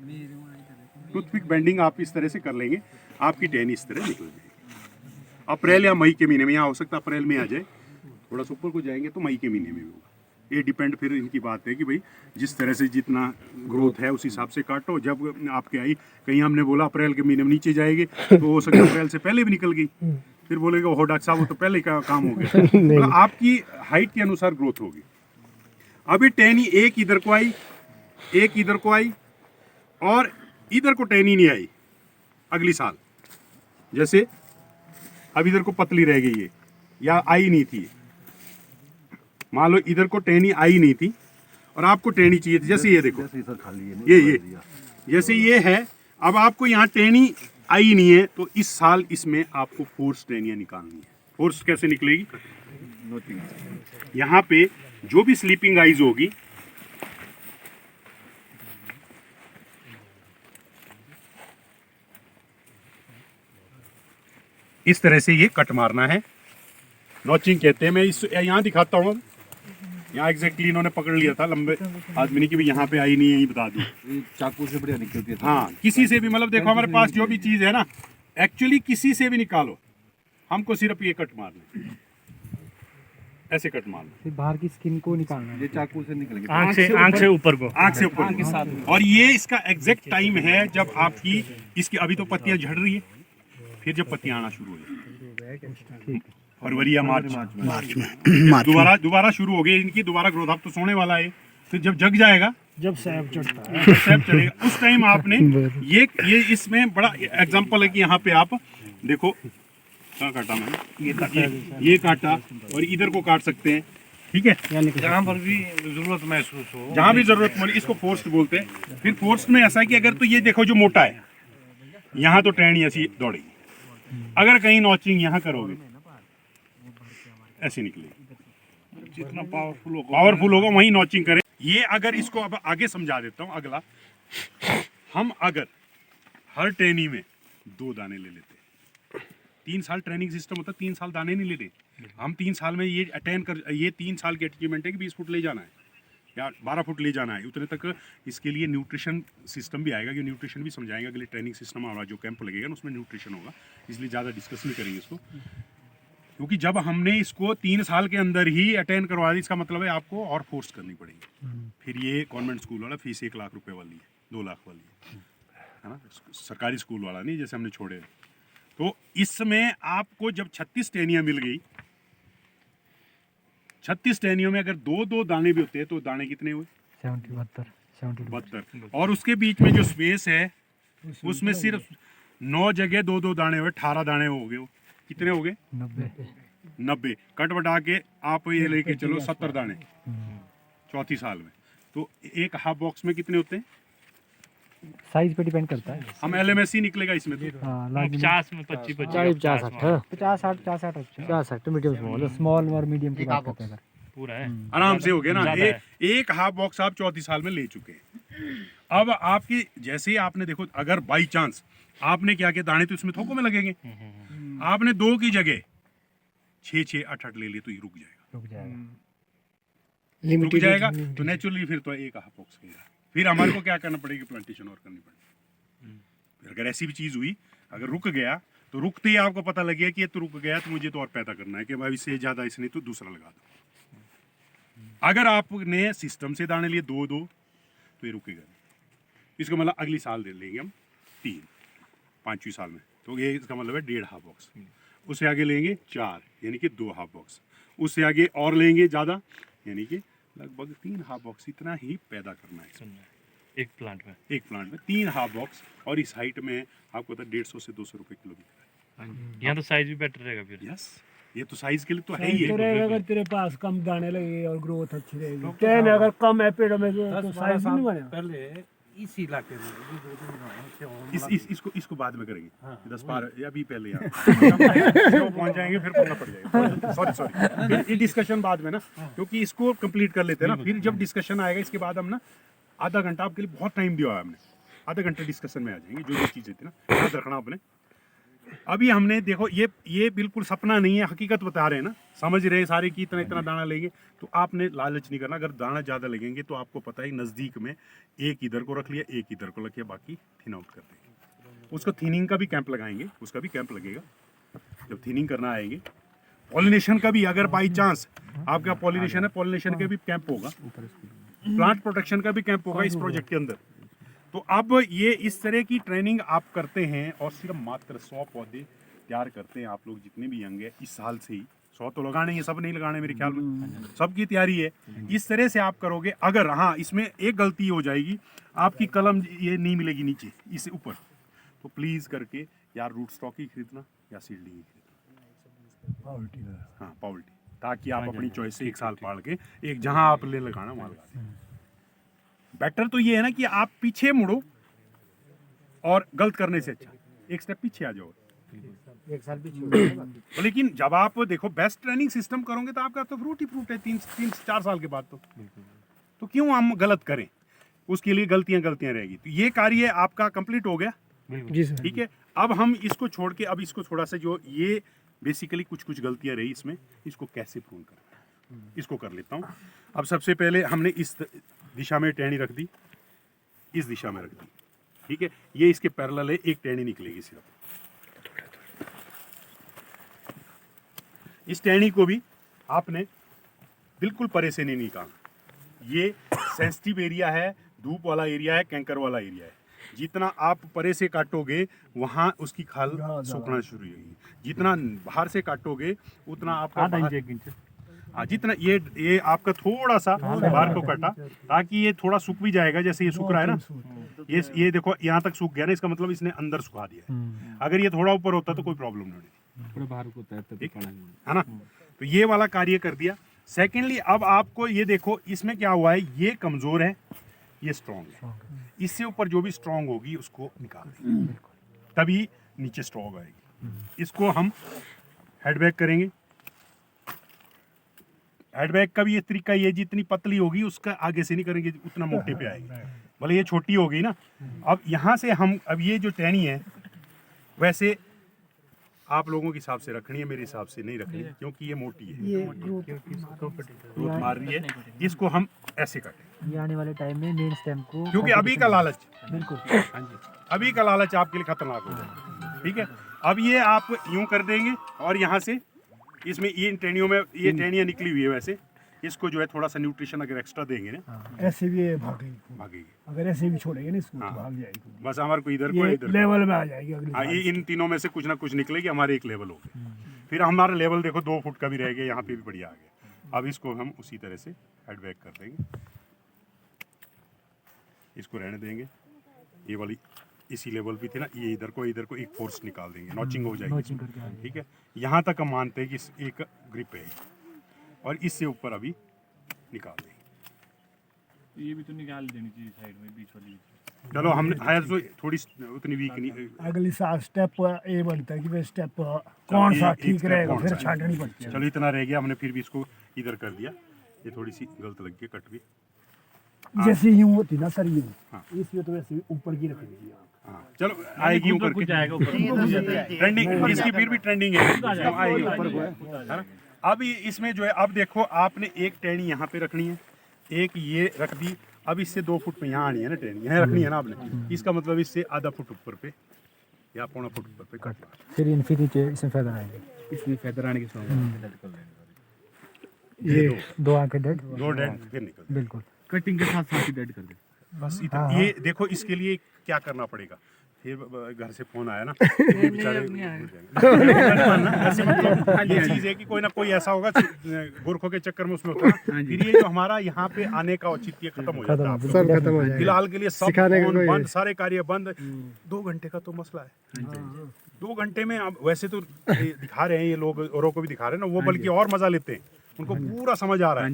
टूथपिक बेंडिंग आप इस तरह से कर लेंगे, आपकी टहनी इस तरह निकल जाएगी। अप्रैल या मई के महीने में, यहाँ हो सकता है अप्रैल में आ जाए, थोड़ा सा ऊपर को जाएंगे तो मई के महीने में भी होगा। ये डिपेंड फिर इनकी बात है कि भाई जिस तरह से जितना ग्रोथ है उस हिसाब से काटो। जब आपके आई, कहीं हमने बोला अप्रैल के महीने में नीचे जाएगी, तो हो सकता है अप्रैल से पहले भी निकल गई, फिर बोलेगा हो डॉक्टर साहब वो तो पहले का काम हो गया। मतलब आपकी हाइट के अनुसार ग्रोथ होगी। अभी टहनी एक इधर को आई, एक इधर को आई, और इधर को टहनी नहीं आई अगली साल। जैसे अब इधर को पतली रह गई है या आई नहीं थी, मान लो इधर को टहनी आई नहीं थी और आपको टहनी चाहिए थी, जैसे ये देखो ये जैसे ये है। अब आपको यहाँ टहनी आई नहीं है, तो इस साल इसमें आपको फोर्स टहनियाँ निकालनी है। फोर्स कैसे निकलेगी, यहाँ पे जो भी स्लीपिंग आइज होगी, इस तरह से ये कट मारना है, नॉचिंग कहते हैं। मैं इस यहाँ दिखाता हूँ, यहाँ एग्जैक्टली इन्होंने पकड़ लिया था लंबे आदमी ने कि भाई यहाँ पे आई नहीं है, यही बता दूँ। चाकू से बढ़िया निकलती है। हाँ, किसी से भी, मतलब देखो हमारे पास जो भी चीज़ है ना, एक्चुअली किसी से भी निकालो, हमको सिर्फ ये कट मारना है, ऐसे कट मारना, फिर बाहर की स्किन को निकालना है। ये चाकू से निकलेगी, आंख से ऊपर को, आँख से ऊपर। और ये इसका एग्जैक्ट टाइम है जब आपकी इसकी, अभी तो पत्तियाँ झड़ रही है, फिर जब पत्तियाँ आना शुरू हो जाए फरवरी या मार्च में दोबारा शुरू हो गई इनकी दोबारा ग्रोथ। अब तो सोने वाला है, फिर जब जग जाएगा, जब सैब चढ़ता है, सैब चढ़ेगा, उस टाइम आपने ये इसमें बड़ा एग्जांपल है कि यहाँ पे आप देखो कहाँ काटा मैंने, ये काटा और इधर को काट सकते हैं। ठीक है, जहाँ पर भी जरूरत महसूस हो, जहाँ भी जरूरत पड़े, इसको फोर्स्ड बोलते हैं। फिर फोर्स्ड में ऐसा है कि अगर तो ये देखो जो मोटा है, यहाँ तो टहनी ऐसी दौड़ेगी, अगर कहीं नॉचिंग यहाँ करोगे ऐसे निकलेगी। जितना पावरफुल होगा वहीं नॉचिंग करें। ये अगर इसको अब आगे समझा देता हूँ अगला, हम अगर हर ट्रेनिंग में 2 दाने ले लेते हैं, 3 साल ट्रेनिंग सिस्टम होता है, 3 साल दाने नहीं लेते हम। 3 साल में ये अटेंड कर, ये 3 साल की अचीवमेंट है कि 20 फुट ले जाना है या 12 फुट ले जाना है, उतने तक। इसके लिए न्यूट्रिशन सिस्टम भी आएगा, कि न्यूट्रिशन भी समझाएंगे अगले ट्रेनिंग सिस्टम हमारा जो कैंप लगेगा ना, उसमें न्यूट्रिशन होगा, इसलिए ज़्यादा डिस्कस नहीं करेंगे इसको। क्योंकि जब हमने इसको 3 साल के अंदर ही अटेंड करवा दी, इसका मतलब है आपको और फोर्स करनी पड़ेगी। फिर ये कॉन्वेंट स्कूल वाला फीस 1 लाख रुपए वाली है, 2 लाख वाली है ना, सरकारी स्कूल वाला नहीं जैसे हमने छोड़े। तो इसमें आपको जब 36 टहनियाँ मिल गई, 36 टहनियों में अगर 2-2 दाने भी होते हैं तो दाने कितने हुए? 72। और उसके बीच में जो स्पेस है उसमें सिर्फ 9 जगह 2-2 दाने हुए, 18 दाने हो गए। कितने हो गए? 90। कट बटा के आप ये लेके चलो 70 दाने चौथी साल में। तो एक हाफ बॉक्स में कितने होते हैं? साइज पे डिपेंड करता है। हम LMSC निकलेगा इसमें तो। 50 में 25 50 मीडियम स्मॉल, स्मॉल और मीडियम की बात करते हैं पूरा है, आराम से हो गया ना। एक हाफ बॉक्स आप चौथी साल में ले चुके हैं। अब आपकी जैसे ही आपने देखो, अगर बाई चांस आपने क्या किया, दाने तो इसमें थोकों में लगेंगे, आपने 2 की जगह 6-6 8-8 ले लिए तो ये रुक जाएगा। तो नेचुरली फिर तो एक हाफ बॉक्स गया। फिर हमारे को क्या करना पड़ेगी? प्लांटेशन और करनी पड़ेगी। फिर अगर ऐसी भी चीज हुई, अगर रुक गया तो रुकते ही आपको पता लग गया कि ये तो रुक गया, तो मुझे तो और पैदा करना है कि भाई इससे ज्यादा इसने तो दूसरा लगा दो। अगर आपने सिस्टम से दाने लिए 2-2 तो ये रुकेगा नहीं। इसका मतलब अगली साल दे लेंगे हम 3, 5वीं साल में, तो ये इसका मतलब है 1.5 हाफ बॉक्स। उससे आगे लेंगे 4, यानी कि 2 हाफ बॉक्स। उससे आगे और लेंगे ज़्यादा, यानी कि लगभग 3 हाफ बॉक्स। इतना ही पैदा करना है इसमें। एक प्लांट में 3 हाफ बॉक्स। और इस हाइट में आपको पता 150 से 200 रुपये किलो बिक रहा है। यहाँ तो साइज भी बेटर रहेगा फिर। यस, ये तो साइज के लिए तो है ही तो है। रहेगा अगर तेरे पास कम दाने लगे और ग्रोथ अच्छी रहेगी। चैन अगर कम है पेड़ों में तो साइज भी नहीं बनेगा। पहले इस इलाके में ये 2-3 गाँव से इसको बाद में करेंगे। 10-12 अभी पहले यार पहुंच जाएंगे, फिर पढ़ना पड़ जाएगा। सॉरी ये डिस्कशन बाद में ना, क्योंकि इसको कंप्लीट कर लेते हैं ना। फिर जब डिस्कशन आएगा इसके बाद हम ना आधा घंटा आपके लिए बहुत टाइम दिया है हमने, आधा घंटा डिस्कशन में आ जाएंगे। जो चीज़ें थी ना याद रखना आपने। अभी हमने देखो ये बिल्कुल सपना नहीं है, हकीकत बता रहे हैं ना। समझ रहे हैं सारे कि इतना इतना दाना लेंगे, तो आपने लालच नहीं करना। अगर दाना ज़्यादा लगेंगे तो आपको पता है नज़दीक में एक इधर को रख लिया, एक इधर को रख लिया, बाकी थिन आउट कर देंगे। उसको थिनिंग का भी कैंप लगाएंगे, उसका भी कैंप लगेगा जब थिनिंग करना आएंगे। पॉलिनेशन का भी, अगर बाई चांस आपका पॉलिनेशन है, पॉलिनेशन का भी कैंप होगा। प्लांट प्रोटेक्शन का भी कैंप होगा इस प्रोजेक्ट के अंदर। तो अब ये इस तरह की ट्रेनिंग आप करते हैं और सिर्फ मात्र 100 पौधे तैयार करते हैं। आप लोग जितने भी यंग है इस साल से ही 100 तो लगाने ही, सब नहीं लगाने मेरे ख्याल में, सबकी तैयारी है। इस तरह से आप करोगे। अगर हाँ इसमें एक गलती हो जाएगी, आपकी कलम ये नहीं मिलेगी नीचे, इससे ऊपर, तो प्लीज़ करके यार रूट स्टॉक ही खरीदना या सीडलिंग ही खरीदना। हाँ पावल्टी, ताकि आप अपनी चॉइस से 1 साल पाल के एक जहाँ आप ले लगाना वहाँ लगा दें। बेटर तो ये है ना कि आप पीछे मुड़ो, और गलत करने से अच्छा 1 स्टेप पीछे आ जाओ। 1 साल पीछे। लेकिन जब आप देखो बेस्ट ट्रेनिंग सिस्टम करोगे तो आपका तो फ्रूट ही फ्रूट है 3 से 4 साल के बाद। तो क्यों हम गलत करें? उसके लिए गलतियां रहेगी। तो ये कार्य आपका कंप्लीट हो गया जी सर। ठीक है। अब हम इसको छोड़ के, अब इसको थोड़ा सा जो ये बेसिकली कुछ गलतियां रही इसमें, इसको कैसे प्रूव करना है इसको कर लेता हूँ। अब सबसे पहले हमने इस दिशा में टहनी रख दी, इस दिशा में रख दी, ठीक है। ये इसके पैरेलल है, एक टहनी निकलेगी सिर्फ। इस टहनी को भी आपने बिल्कुल परे से नहीं निकालना। ये सेंसिटिव एरिया है, धूप वाला एरिया है, कैंकर वाला एरिया है। जितना आप परे से काटोगे वहाँ उसकी खाल सूखना शुरू होगी। जितना बाहर से काटोगे उतना आपका हाँ, जितना ये आपका थोड़ा सा बाहर को कटा, ताकि ये थोड़ा सूख भी जाएगा। जैसे ये सूख रहा है ना, ये देखो यहाँ तक सूख गया ना, इसका मतलब इसने अंदर सुखा दिया है। अगर ये थोड़ा ऊपर होता तो कोई प्रॉब्लम नहीं होती, है ना। तो ये वाला कार्य कर दिया। सेकेंडली अब आपको ये देखो, इसमें क्या हुआ है, ये कमजोर है, ये स्ट्रॉन्ग है। इससे ऊपर जो भी स्ट्रॉन्ग होगी उसको निकाल देंगे, तभी नीचे स्ट्रॉन्ग आएगी। इसको हम हेड बैक करेंगे, हेडबैग का भी ये तरीका, ये जितनी पतली होगी उसका आगे से नहीं करेंगे, उतना मोटे पे आएगी। भले ये छोटी हो गई ना, अब यहाँ से हम अब ये जो टहनी है वैसे आप लोगों के हिसाब से रखनी है, मेरे हिसाब से नहीं रखनी क्योंकि ये मोटी है, ये ग्रोथ ग्रोथ मार रही है। इसको हम ऐसे काटें ये आने वाले टाइम में मेन स्टेम को, क्योंकि अभी का लालच, बिल्कुल हाँ जी, अभी का लालच आपके लिए खतरनाक हो जाएगा। ठीक है, अब ये आप यूं कर देंगे और यहाँ से इसमें इन टहनियों में ये टहनियाँ निकली हुई है, वैसे इसको जो है थोड़ा सा न्यूट्रिशन अगर एक्स्ट्रा देंगे ना, ऐसे भी ये भागेगी, भागेगी। अगर ऐसे भी छोड़ेंगे ना इसको हाँ। तो भाग जाएगी, बस हमारे को इधर को ये इधर को। लेवल में आ जाएगी अगली हाँ, बार। ये इन तीनों में से कुछ ना कुछ निकलेगी, हमारे एक लेवल हो गए। फिर हमारा लेवल देखो 2 फुट का भी रह गया, यहाँ पे भी बढ़िया आ गया। अब इसको हम उसी तरह से हेड बैक कर देंगे, इसको रहने देंगे। ये वाली इसी लेवल पे थी ना, ये इधर को एक फोर्स निकाल देंगे, नॉचिंग हो जाएगी नॉचिंग इसमें। करके ठीक है, यहाँ तक हम मानते हैं कि एक ग्रिप है और इससे ऊपर अभी निकाल देंगे। ये भी तो निकाल देनी चाहिए साइड में, बीच वाली। चलो हम है तो थोड़ी उतनी वीक नहीं। अगली साल स्टेप ए बनता है कि भाई स्टेप कौन सा एक ठीक step रहेगा, कौन फिर सा है। छांटनी पड़ती है। चलो इतना रह गया, हमने फिर भी इसको इधर कर दिया। ये थोड़ी सी गलत लग गई कट भी। जैसे यूं होती ना सर, यूं हाँ। इसमें तो वैसे ऊपर की रख दी हाँ, चलो आएगी ऊपर कुछ की जाएगा ऊपर। ट्रेंडिंग, इसकी फिर भी ट्रेंडिंग है, इसको आएगी ऊपर, है ना। अब इसमें जो है, अब देखो आपने एक टहनी यहाँ पे रखनी है, एक ये रख दी। अब इससे 2 फुट पे यहाँ आनी है ना टहनी, यहाँ रखनी है ना आपने। इसका मतलब इससे आधा फुट ऊपर पे या पौना फुट ऊपर पे कट। फिर नीचे इसमें फेदर आएंगे, इसमें फेदर आने के साथ ये 2 आंखें डेड, 2 डेड फिर निकल। बिल्कुल कटिंग के साथ साथ ही डेड कर दे। बस इतना। ये देखो, इसके लिए क्या करना पड़ेगा। फिर घर से फोन आया ना, ये बेचारे भूल जाएंगे। ऐसे मतलब ये चीज है कि कोई ना कोई ऐसा होगा गोरखों के चक्कर में उसमें होता है। फिर ये जो हमारा यहाँ पे आने का औचित्य खत्म हो जाता है। सब खत्म हो जाएगा। फिलहाल के लिए सब सिखाने का फोन कोई- बंद, सारे कार्य बंद। 2 घंटे का तो मसला है। 2 घंटे में अब वैसे तो ये दिखा रहे हैं, ये लोग औरों को भी दिखा रहे हैं ना, वो बल्कि और मजा लेते हैं, उनको पूरा समझ आ रहा है।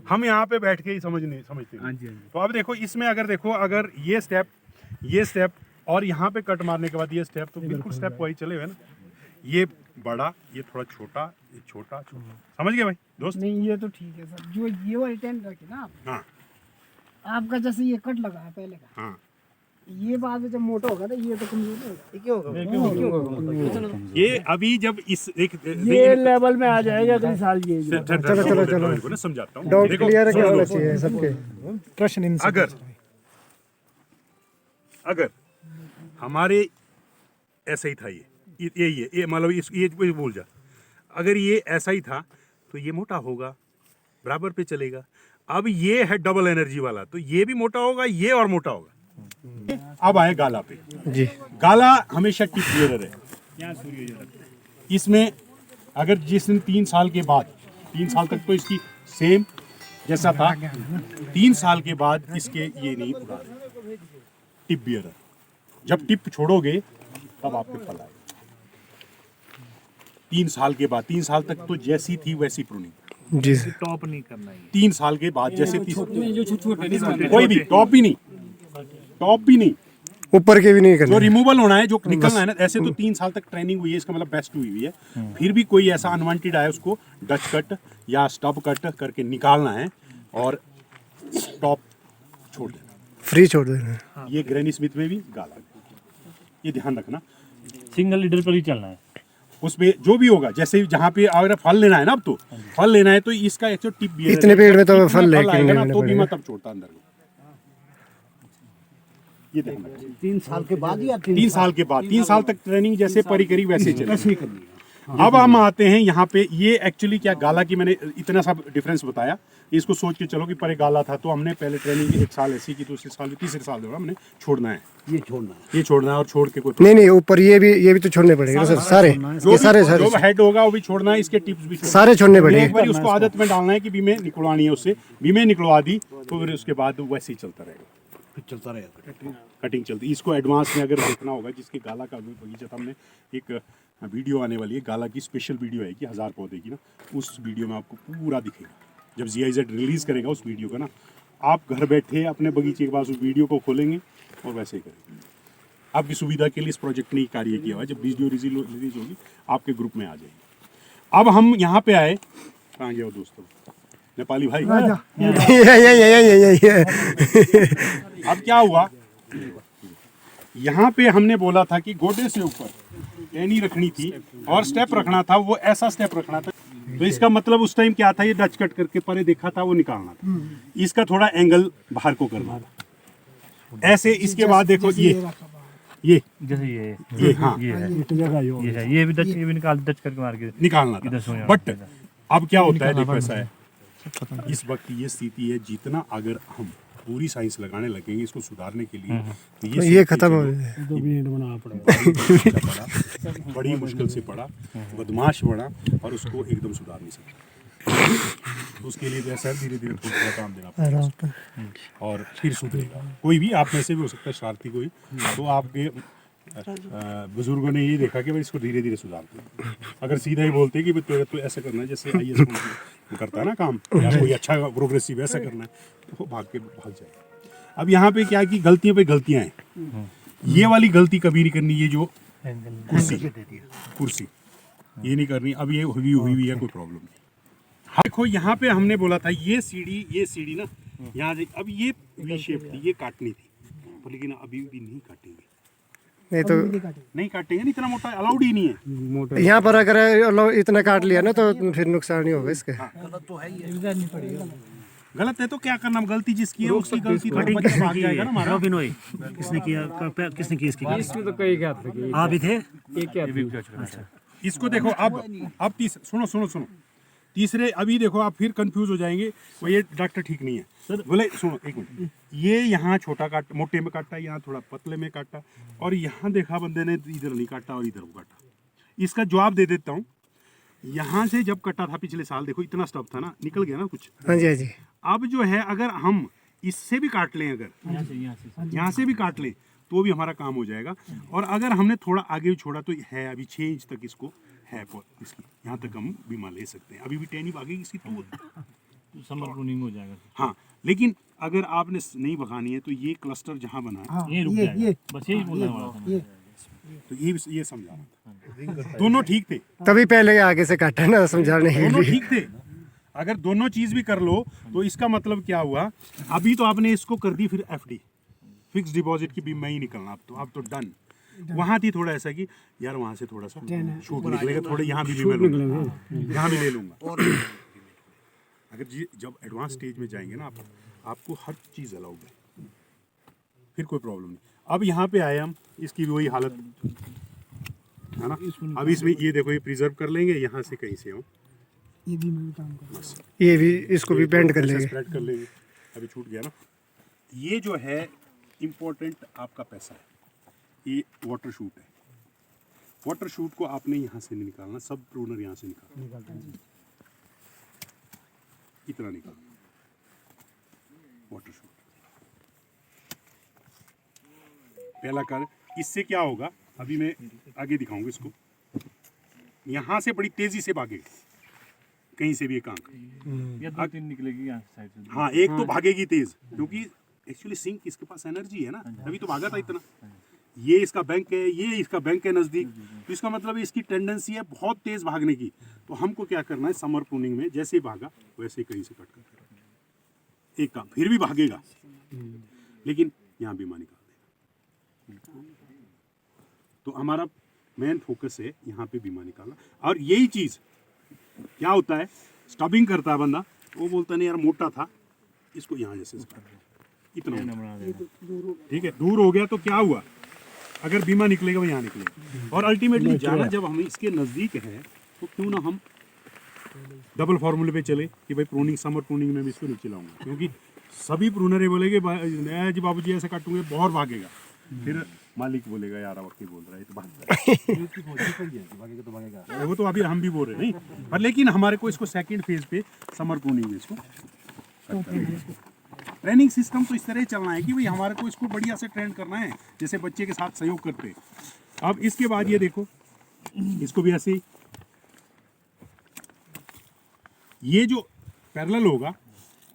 हम यहाँ पे बैठ के ही समझते हैं। तो अब देखो, इसमें अगर ये स्टेप और यहाँ पे कट मारने के बाद ये स्टेप, तो बिल्कुल स्टेप वही चले हुए ना। ये बड़ा, ये थोड़ा छोटा, ये छोटा। समझ गए भाई दोस्त? नहीं, ये तो ठीक है सर। जो ये वाली टेंट रखी ना आप, हाँ आपका जैसे ये कट लगा है पहले का, हाँ। ये बाद में जब मोटा होगा ना, ये तो कमजोर होगा। ये अभी जब इस ये लेवल में आ जाएगा अगले साल। ये जो चलो समझाता हूँ। डाउट देखो, क्लियर है, क्या सुनो होना दोस्तों, चाहिए सबके प्रश्न इनसे। अगर हमारे ऐसा ही था, ये मतलब ये बोल जा, अगर ये ऐसा ही था तो ये मोटा होगा, बराबर पे चलेगा। अब ये है डबल एनर्जी वाला, तो ये भी मोटा होगा, ये और मोटा होगा। अब आए गाला पे। जी, गाला हमेशा टिप बेयरर है। इसमें अगर जिस 3 साल के बाद, 3 साल तक तो इसकी सेम जैसा था, 3 साल के बाद इसके ये नहीं उड़ा रहे, टिप बियरर। जब टिप छोड़ोगे तब आपके फल आएगा। 3 साल के बाद, 3 साल तक तो जैसी थी वैसी प्रूनिंग। जी, टॉप नहीं करना है। 3 साल के बाद जैसे कोई भी टॉप भी नहीं, ऊपर के भी नहीं जो करना। रिमूवल होना है, जो निकलना है ना, ऐसे तो 3 साल तक ट्रेनिंग हुई है, इसका मतलब बेस्ट हुई है। फिर भी कोई ऐसा अनवांटेड आया, उसको डच कट या स्टब कट करके निकालना है और टॉप छोड़ देना। फ्री छोड़ देना। ये ग्रैनी स्मिथ में भी गाला है, ये ध्यान रखना। सिंगल लीडर पर ही चलना है। उसपे जो भी होगा, जैसे जहाँ पे अगर फल लेना है ना, अब तो फल लेना है तो इसका एक टिप भी है। इतने पेड़ में तो टिप फल लेके आएगा ना, लेने तो भी पड़ेगा। मैं तब छोड़ता अंदर को। ये ध्यान रखना। 3 साल के बाद या 3 साल के बाद, 3 साल तक ट्रेनिंग जैसे परी करी वैसे चले। अब हम आते हैं यहाँ पे। ये एक्चुअली क्या, गाला की मैंने इतना सा डिफरेंस बताया, इसको सोच के चलो कि परे गाला था तो हमने पहले ट्रेनिंग 1 साल ऐसी की, दूसरे साल, तीसरे साल जो हमने छोड़ना है, ये छोड़ना है और छोड़ के कोई नहीं, ऊपर ये भी तो छोड़ने पड़ेगा सर, सारे ये सारे जो हेड होगा वो भी छोड़ना है, इसके टिप्स भी सारे छोड़ने एक पड़ेंगे। बार उसको आदत में डालना है कि बीमे निकलवानी है उससे, बीमे निकलवा दी तो फिर उसके बाद वैसे ही चलता रहेगा, चलता रहेगा। कटिंग चलती। इसको एडवांस में अगर देखना होगा, जिसके गाला का बगीचा था, हमने एक वीडियो आने वाली है, गाला की स्पेशल वीडियो है कि 1000 पौधे की ना, उस वीडियो में आपको पूरा दिखेगा। जब GIZ रिलीज करेगा उस वीडियो का ना, आप घर बैठे अपने बगीचे के पास उस वीडियो को खोलेंगे और वैसे ही करेंगे। आपकी सुविधा के लिए इस प्रोजेक्ट ने कार्य किया हुआ है। जब वीडियो रिलीज होगी आपके ग्रुप में आ जाएगी। अब हम यहाँ पे आए, कहाँ गया दोस्तों, नेपाली भाई। ये अब क्या हुआ, यहाँ पे हमने बोला था कि गोडे से ऊपर टहनी रखनी थी और स्टेप रखना था, वो ऐसा स्टेप रखना था। तो इसका मतलब उस टाइम क्या था, ये डच कट करके परे देखा था, वो निकालना था। इसका थोड़ा एंगल बाहर को करना था ऐसे। इसके बाद देखो ये जैसे ये हाँ ये है, ये भी डच करके मार के निकालना इधर से था। यहाँ बट अब क्या होता है, देखो ऐसा है, इस वक्त ये स्थिति है, जितना अगर हम पूरी साइंस लगाने लगेंगे इसको सुधारने के लिए, तो ये खत्म हो पड़ा, बड़ी मुश्किल से पड़ा, बदमाश बड़ा और उसको एकदम सुधार नहीं सकता। तो उसके लिए जैसा धीरे धीरे थोड़ा काम देना पड़ेगा और फिर सुधरेगा। कोई भी आप में से भी हो सकता है शरारती कोई, तो आपके बुजुर्गों ने ये देखा कि भाई इसको धीरे धीरे सुधारते हैं। अगर सीधा ही बोलते कि भाई तो ऐसा करना है, जैसे IAS करता है ना काम, या कोई अच्छा प्रोग्रेसिव ऐसा करना है, तो वो भाग जाएगा। अब यहाँ पे क्या की गलतियों पे गलतियाँ हैं, ये वाली गलती कभी नहीं करनी, ये जो कुर्सी ये नहीं करनी। अब ये हुई है, कोई प्रॉब्लम नहीं। देखो यहाँ पे हमने बोला था ये सीढ़ी ना यहाँ से, अब ये वी शेप थी, ये काटनी थी, पर लेकिन अभी भी नहीं काटेंगे, नहीं तो नहीं काटेंगे, नहीं, इतना मोटा अलाउड ही नहीं है। यहाँ पर अगर इतना काट लिया ना तो फिर नुकसान ही होगा इसका। गलत है तो क्या करना, गलती जिसकी है उसकी गलती, तो बच्चा भाग जाएगा ना हमारा। किसने किया, किसने की इसकी? इसमें तो कई क्या थे, आप ही थे? एक क्या इसको देखो अब सुनो तीसरे, अभी देखो आप फिर कंफ्यूज हो जाएंगे, वो ये डॉक्टर ठीक नहीं है बोले। सुनो एक मिनट, ये यहाँ छोटा काट मोटे में काटा, यहाँ थोड़ा पतले में काटा, और यहाँ देखा बंदे ने इधर नहीं काटा और इधर काटा। इसका जवाब दे देता हूँ, यहाँ से जब कटा था पिछले साल, देखो इतना स्टफ था ना, निकल गया ना कुछ। हाँ जी, हाँ जी। अब जो है अगर हम इससे भी काट लें, अगर यहाँ से भी काट लें तो भी हमारा काम हो जाएगा। और अगर हमने थोड़ा आगे भी छोड़ा तो है, अभी 6 इंच तक इसको है, इसकी यहाँ तक हम बीमा ले सकते हैं। अभी भी टहनी भागेगी इसकी तो समर प्रूनिंग हो जाएगा। हाँ, लेकिन अगर आपने नहीं भगानी है तो ये क्लस्टर जहाँ बना है ये रुक जाएगा, बस यही बोलने वाला था। तो ये समझा रहा था। दोनों ठीक थे, तभी पहले आगे से काटा ना, समझाने के दोनों लिए। ठीक थे। अगर दोनों चीज भी कर लो तो इसका मतलब क्या हुआ, अभी तो आपने इसको कर दी फिर FD फिक्स डिपॉजिट की बीमा ही निकलना, अब तो डन। वहाँ थी थोड़ा ऐसा कि यार वहाँ से थोड़ा सा छूट निकलेगा, थोड़े यहाँ भी मैं लूँगा, यहाँ भी ले लूँगा। अगर जब एडवांस स्टेज में जाएंगे ना आपको हर चीज़ अलाउड है, फिर कोई प्रॉब्लम नहीं। अब यहाँ पे आए हम, इसकी भी वही हालत है ना। अब इसमें ये देखो, ये प्रिजर्व कर लेंगे, यहाँ से कहीं से हो ये भी इसको भी बेंड कर लेंगे, स्प्रेड कर लेंगे। अभी छूट गया ना। ये जो है इम्पोर्टेंट आपका पैसा है, ये वाटर शूट है। वाटर शूट को आपने यहाँ से नहीं निकालना, सब प्रूनर यहाँ से निकालना, इतना निकालना वाटर शूट। पहला कार्य, इससे क्या होगा, अभी मैं आगे दिखाऊंगा इसको। यहाँ से बड़ी तेजी से भागेगा, कहीं से भी एक आंख या 2-3 निकलेगी यहाँ साइड से। हाँ, एक तो भागेगी तेज, क्योंकि एक्चुअली सिंक इसके पास एनर्जी है ना, तभी तो भागा था इतना। ये इसका बैंक है, ये इसका बैंक है नज़दीक, तो इसका मतलब इसकी टेंडेंसी है बहुत तेज भागने की। तो हमको क्या करना है, समर प्रूनिंग में जैसे ही भागा वैसे ही कहीं से कट कर एक काम, फिर भी भागेगा लेकिन यहाँ बीमा निकाल देगा। तो हमारा मेन फोकस है यहाँ पे बीमा निकालना। और यही चीज़ क्या होता है, स्टबिंग करता है बंदा, वो बोलता नहीं यार मोटा था, इसको यहाँ जैसे इतना ठीक है, दूर हो गया तो क्या हुआ, अगर बीमा निकलेगा वो यहाँ निकलेगा। और अल्टीमेटली जाना जब हम इसके नज़दीक है तो क्यों ना हम डबल फार्मूले पे चले कि भाई प्रूनिंग, समर प्रूनिंग में भी इसको नीचे लाऊंगा, क्योंकि सभी प्रूनर बोलेंगे जी बाबू जी ऐसे काटूंगे बहुत भागेगा, फिर मालिक बोलेगा यार अब बोल रहा है तो भागेगा। वो तो अभी हम भी बोल रहे नहीं, पर लेकिन हमारे को इसको सेकंड फेज पे समर प्रूनिंग में इसको ट्रेनिंग सिस्टम तो इस तरह चलना है कि भाई हमारे को इसको बढ़िया से ट्रेन करना है, जैसे बच्चे के साथ सहयोग करते हैं। अब इसके बाद ये देखो, इसको भी ऐसे ही, ये जो पैरेलल होगा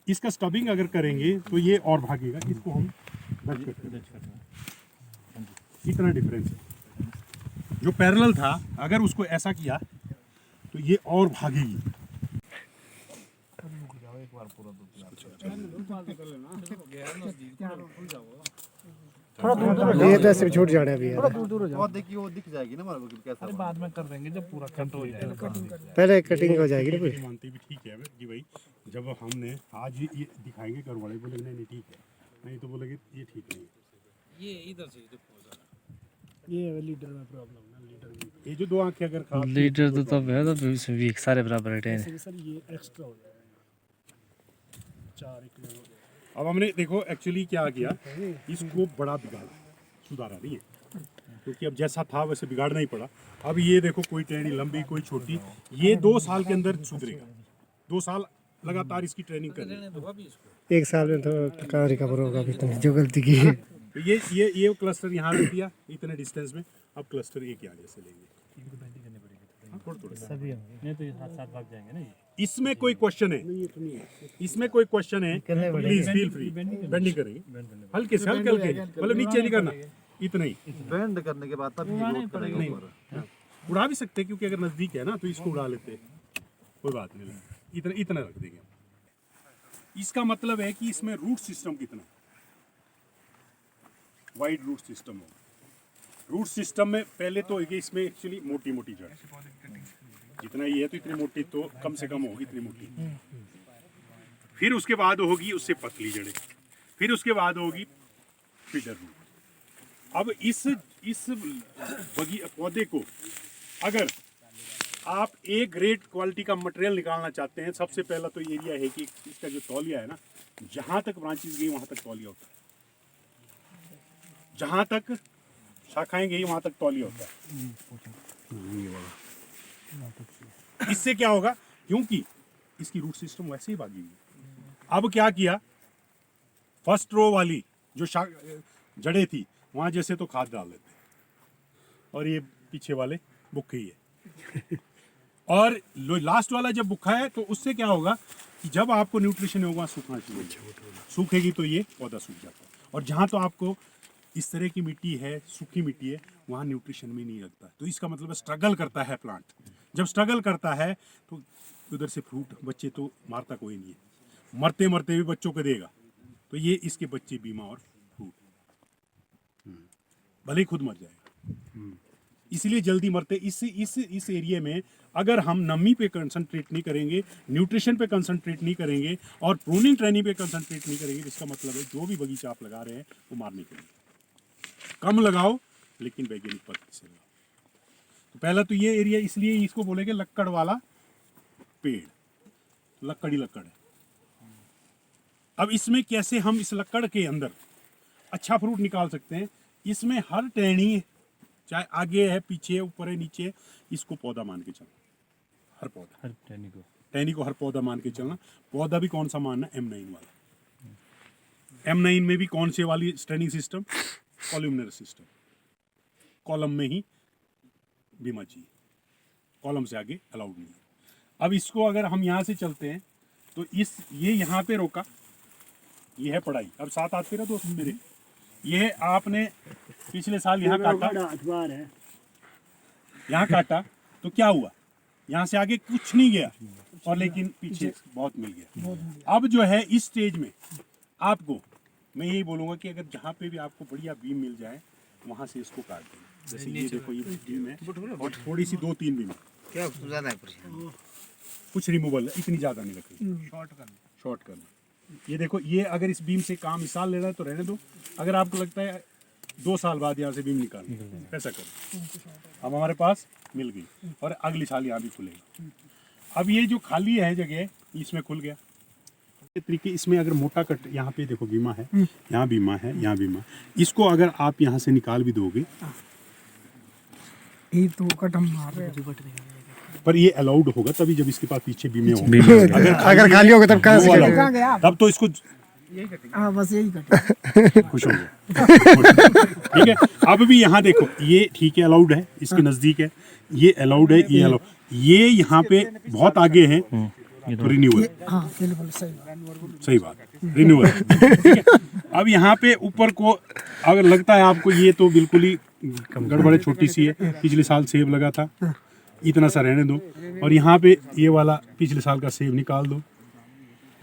इसका स्टबिंग अगर करेंगे तो ये और भागेगा, इसको हम डच करते हैं। इतना डिफरेंस है। जो पैरेलल था अगर उसको ऐसा किया तो ये और भागेगी। ये तो ऐसे भी छूट जाने अभी यार। और देखिए वो दिख जाएगी ना हमारे को कि कैसा बना। बाद में कर देंगे जब पूरा कट हो जाएगा। पहले कटिंग हो जाएगी ना ये फिर। मानते भी ठीक है कि भाई जब हमने आज ये दिखाएंगे घर वाले बोलेंगे नहीं ठीक है, नहीं तो बोलेंगे ये ठीक नहीं है। ये इधर से देखो ये लीडर में प्रॉब्लम है, लीडर में ये जो दो आंखें अगर खराब लीडर तो तब है तो इसमें वीक सारे बराबर है जैसे सर ये एक्स्ट्रा हो जाएगा 4 1 में हो जाएगा। अब हमने देखो एक्चुअली क्या किया, इसको बड़ा बिगाड़ा, सुधारा नहीं है, क्योंकि अब जैसा था वैसे बिगाड़ना ही पड़ा। अब ये देखो कोई टहनी लंबी कोई छोटी, ये 2 साल के अंदर सुधरेगा। 2 साल लगातार इसकी ट्रेनिंग करनी। 1 साल में तो कहाँ रिकवर होगा अभी तक जो गलती की है। तो ये क्लस्टर यहाँ रख दिया इतने डिस्टेंस में, अब क्लस्टर एक आगे से लेंगे। हाँ, थोड़ा सभी होंगे नहीं तो ये साथ साथ भाग जाएंगे ना ये। इसमें कोई क्वेश्चन है, इसमें कोई क्वेश्चन है, प्लीज फील फ्री। बेंड नहीं करेंगे, हल्के से हल्के हल्के, मतलब नीचे नहीं करना, इतना ही। बैंड करने के बाद तब ये ग्रोथ करेगा ऊपर। उड़ा भी सकते हैं, क्योंकि अगर नजदीक है ना तो इसको उड़ा लेते, कोई बात नहीं, इतना इतना रख देंगे। इसका मतलब है कि इसमें रूट सिस्टम कितना, वाइड रूट सिस्टम हो। रूट सिस्टम में पहले तो ये इसमें एक्चुअली मोटी मोटी जड़, जितना ये है तो इतनी मोटी तो कम से कम होगी, इतनी मोटी। फिर उसके बाद होगी उससे पतली जड़ें, फिर उसके बाद होगी फीडर रूट। अब इस पौधे को अगर आप एक ग्रेड क्वालिटी का मटेरियल निकालना चाहते हैं, सबसे पहला तो एरिया है कि इसका जो तौलिया है ना, जहाँ तक ब्रांचेस गई वहाँ तक तौलिया होता है, जहाँ तक शाखाएं गई वहाँ तक तौलिया होता है। इससे क्या होगा, क्योंकि इसकी रूट सिस्टम वैसे ही भागेगी। अब क्या किया, फर्स्ट रो वाली जो जड़ें थी वहाँ जैसे तो खाद डाल देते, और ये पीछे वाले बुखे ही है। और लास्ट वाला जब बुखा है तो उससे क्या होगा कि जब आपको न्यूट्रिशन होगा सूखना चाहिए, सूखेगी तो ये पौधा सूख जाता है। और जहाँ तो आपको इस तरह की मिट्टी है, सूखी मिट्टी है, वहाँ न्यूट्रिशन में नहीं लगता। तो इसका मतलब स्ट्रगल करता है प्लांट। जब स्ट्रगल करता है तो उधर से फ्रूट बच्चे तो मारता कोई नहीं है, मरते मरते भी बच्चों को देगा। तो ये इसके बच्चे बीमा और फ्रूट, भले ही खुद मर जाएगा, इसलिए जल्दी मरते। इस एरिया में अगर हम नमी पे कंसंट्रेट नहीं करेंगे, न्यूट्रिशन पे कंसंट्रेट नहीं करेंगे और प्रूनिंग ट्रेनिंग पे कंसंट्रेट नहीं करेंगे, इसका मतलब है जो भी बगीचा आप लगा रहे हैं वो मारने के लिए। कम लगाओ लेकिन वैज्ञानिक पद्धति से लगाओ। तो पहला तो ये एरिया, इसलिए इसको बोलेंगे लक्कड़ वाला पेड़, लक्कड़ ही लक्कड़ है। अब इसमें कैसे हम इस लक्कड़ के अंदर अच्छा फ्रूट निकाल सकते हैं, इसमें हर टहनी, चाहे आगे है पीछे ऊपर है नीचे, इसको पौधा मान के चलना। हर पौधा, हर टहनी को हर पौधा मान के चलना। पौधा भी कौन सा मानना, M9 वाला। M9 में भी कौन से वाली standing system, columnar system, column में ही बीमा चाहिए, कॉलम से आगे अलाउड नहीं है। अब इसको अगर हम यहाँ से चलते हैं तो ये यहाँ पे रोका, ये है पढ़ाई। अब साथ आते रहो दोस्त मेरे, ये आपने पिछले साल यहाँ काटा, यहाँ काटा तो क्या हुआ, यहाँ से आगे कुछ नहीं गया, और लेकिन पीछे बहुत मिल गया। अब जो है इस स्टेज में आपको मैं यही बोलूँगा कि अगर जहाँ पे भी आपको बढ़िया बीम मिल जाए वहाँ से इसको काट दें। जैसे ये देखो ये बीम है और थोड़ी सी 2-3 बीम, क्या ज़्यादा है कुछ रिमूवल, इतनी ज़्यादा नहीं रखनी, शॉर्ट करना। ये देखो, ये अगर इस बीम से काम इस साल ले रहा है तो रहने दो, अगर आपको लगता है 2 साल बाद यहाँ से बीम निकालना, ऐसा करो। अब हमारे पास मिल गई और अगली साल यहाँ भी खुलेगा। अब ये जो खाली है जगह, इसमें खुल गया। तरीके इसमें अगर मोटा कट, यहाँ पे देखो बीमा है, यहाँ बीमा है, यहाँ बीमा, इसको अगर आप यहाँ से निकाल भी दोगे ये तो कट हम मार रहे हैं, पर ये अलाउड होगा तभी जब इसके पास पीछे बीमे होंगे। अगर खाली होगा तब कहाँ से वो करेंगे? allowed है। तब तो इसको हाँ बस यही कट खुश हो गया। ठीक है, अब भी यहाँ देखो, ये ठीक है अलाउड है, इसके नजदीक है, ये अलाउड है, ये अलाउड, ये यहाँ पे बहुत आगे है तो रिन्यूअल। हाँ बिल्कुल सही बात, रिन्यूअल। ठीक है, अब यहाँ पे ऊपर को अगर लगता है आपको ये तो बिल्कुल ही गड़बड़, छोटी सी है, पिछले साल सेब लगा था, इतना सा रहने दो, और यहाँ पे ये वाला पिछले साल का सेब निकाल दो,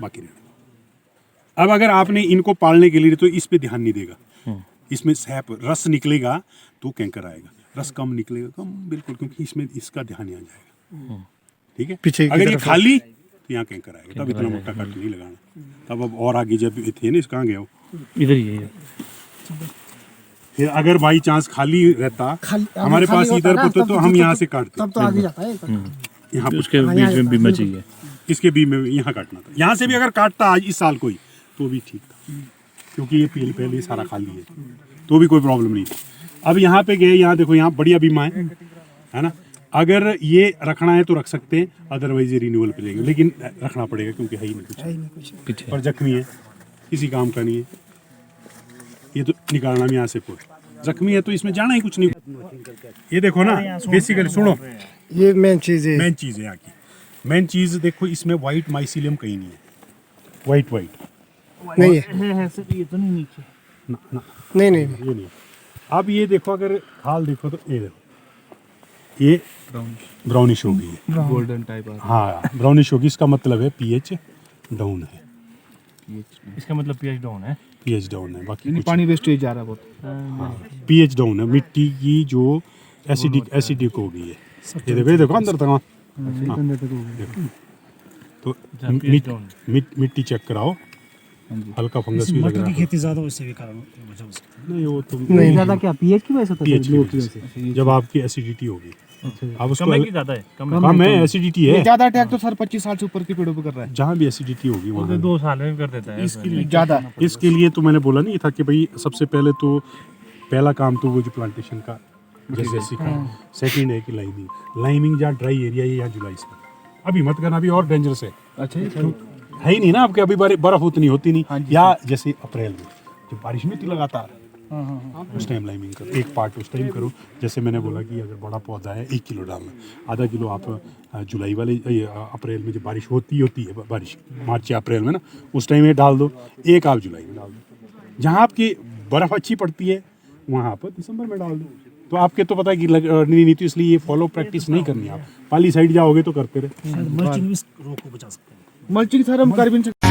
बाकी रहने दो। अब अगर आपने इनको पालने के लिए तो इस पे ध्यान नहीं देगा, इसमें सैप रस निकलेगा तो कैंकर आएगा, रस कम निकलेगा कम बिल्कुल, क्योंकि इसमें इसका ध्यान नहीं आ जाएगा। ठीक है, पीछे की अगर ये तरफ खाली तो यहाँ कैंकर आएगा, तब इतना मोटा कट नहीं लगाना। तब अब और आगे जब थे ना, इस कहाँ गया हो, इधर ही है। फिर अगर बाई चांस खाली रहता हमारे पास इधर को तो हम यहाँ से काटते, तब तो आगे जाता है। यहाँ उसके बीच में भी मची है। इसके बीच में यहाँ काटना था, यहाँ से भी अगर काटता आज इस साल कोई तो भी ठीक था, क्योंकि ये पहले ही सारा खाली है तो भी कोई प्रॉब्लम नहीं थी। अब यहाँ पे गए, यहाँ देखो यहाँ बढ़िया बीमा है ना, अगर ये रखना है तो रख सकते हैं, अदरवाइज ये रिन्यूअल पे लेंगे, लेकिन रखना पड़ेगा क्योंकि है ही नहीं कुछ पीछे पर जख्मी है, किसी काम का नहीं है, ये तो निकालना भी यहाँ से कोई जख्मी है तो इसमें जाना ही कुछ नहीं। ये देखो ना, बेसिकली सुनो, ये मेन चीज़ है। मेन चीज़ है यहाँ की, मेन चीज़ देखो, इसमें वाइट माइसीलियम कहीं नहीं है, वाइट नहीं है, है सर, ये तो नहीं नीचे। ना ना नहीं नहीं ये नहीं। अब ये देखो, अगर खाल देखो तो ये देखो, ये ब्राउनिश हो गई है, गोल्डन टाइप। हाँ ब्राउनिश होगी, इसका मतलब है पीएच डाउन है, इसका मतलब पीएच डाउन है। पीएच डाउन है, बाकी कुछ पानी वेस्टेज जा रहा है बहुत। पीएच डाउन है, मिट्टी की जो एसिडिक हो गई है। ये देखो अंदर तक, हाँ, देखो। तो मिट्टी चेक कराओ, हल्का फंगस भी लग रहा है। खेती ज्यादा उससे भी कारण वजह से नहीं वो तो नहीं ज्यादा क्या पीएच की वजह से? पीएच की वजह से, जब आपकी एसिडिटी होगी, अब उसको कम है कि ज्यादा है? कम है, एसिडिटी है, ज्यादा अटैक तो सर 25 साल से ऊपर के पेड़ों पे कर रहा है। जहाँ भी एसिडिटी होगी वहाँ 2 साल में कर देता है इसके लिए ज्यादा। इसके लिए तो मैंने बोला नहीं था कि भाई सबसे पहले तो पहला काम तो वो जो प्लांटेशन का जैसे सीखा, सेकंड है कि लाइमिंग जहाँ ड्राई एरिया है, यहाँ जुलाई से अभी मत करना, अभी और डेंजरस है। अच्छा है ही नहीं ना आपके, अभी बर्फ उतनी होती नहीं, या जैसे अप्रैल में जब बारिश नहीं होती लगातार, उस टाइम लाइमिंग करो, एक पार्ट उस टाइम करो। जैसे मैंने बोला कि अगर बड़ा पौधा है 1 किलो डालना, आधा किलो आप जुलाई वाले अप्रैल में जब बारिश होती है, बारिश मार्च या अप्रैल में ना, उस टाइम ये डाल दो, एक आप जुलाई में डाल दो। जहाँ आपकी बर्फ़ अच्छी पड़ती है वहाँ आप दिसंबर में डाल दो, तो आपके तो पता है कि नहीं, तो इसलिए ये फॉलो प्रैक्टिस नहीं करनी। आप पाली साइड जाओगे तो करते रहे। मल्चिंग भी रोग को बचा सकते हैं। मल्चिंग सर हम कर भी नहीं सकते।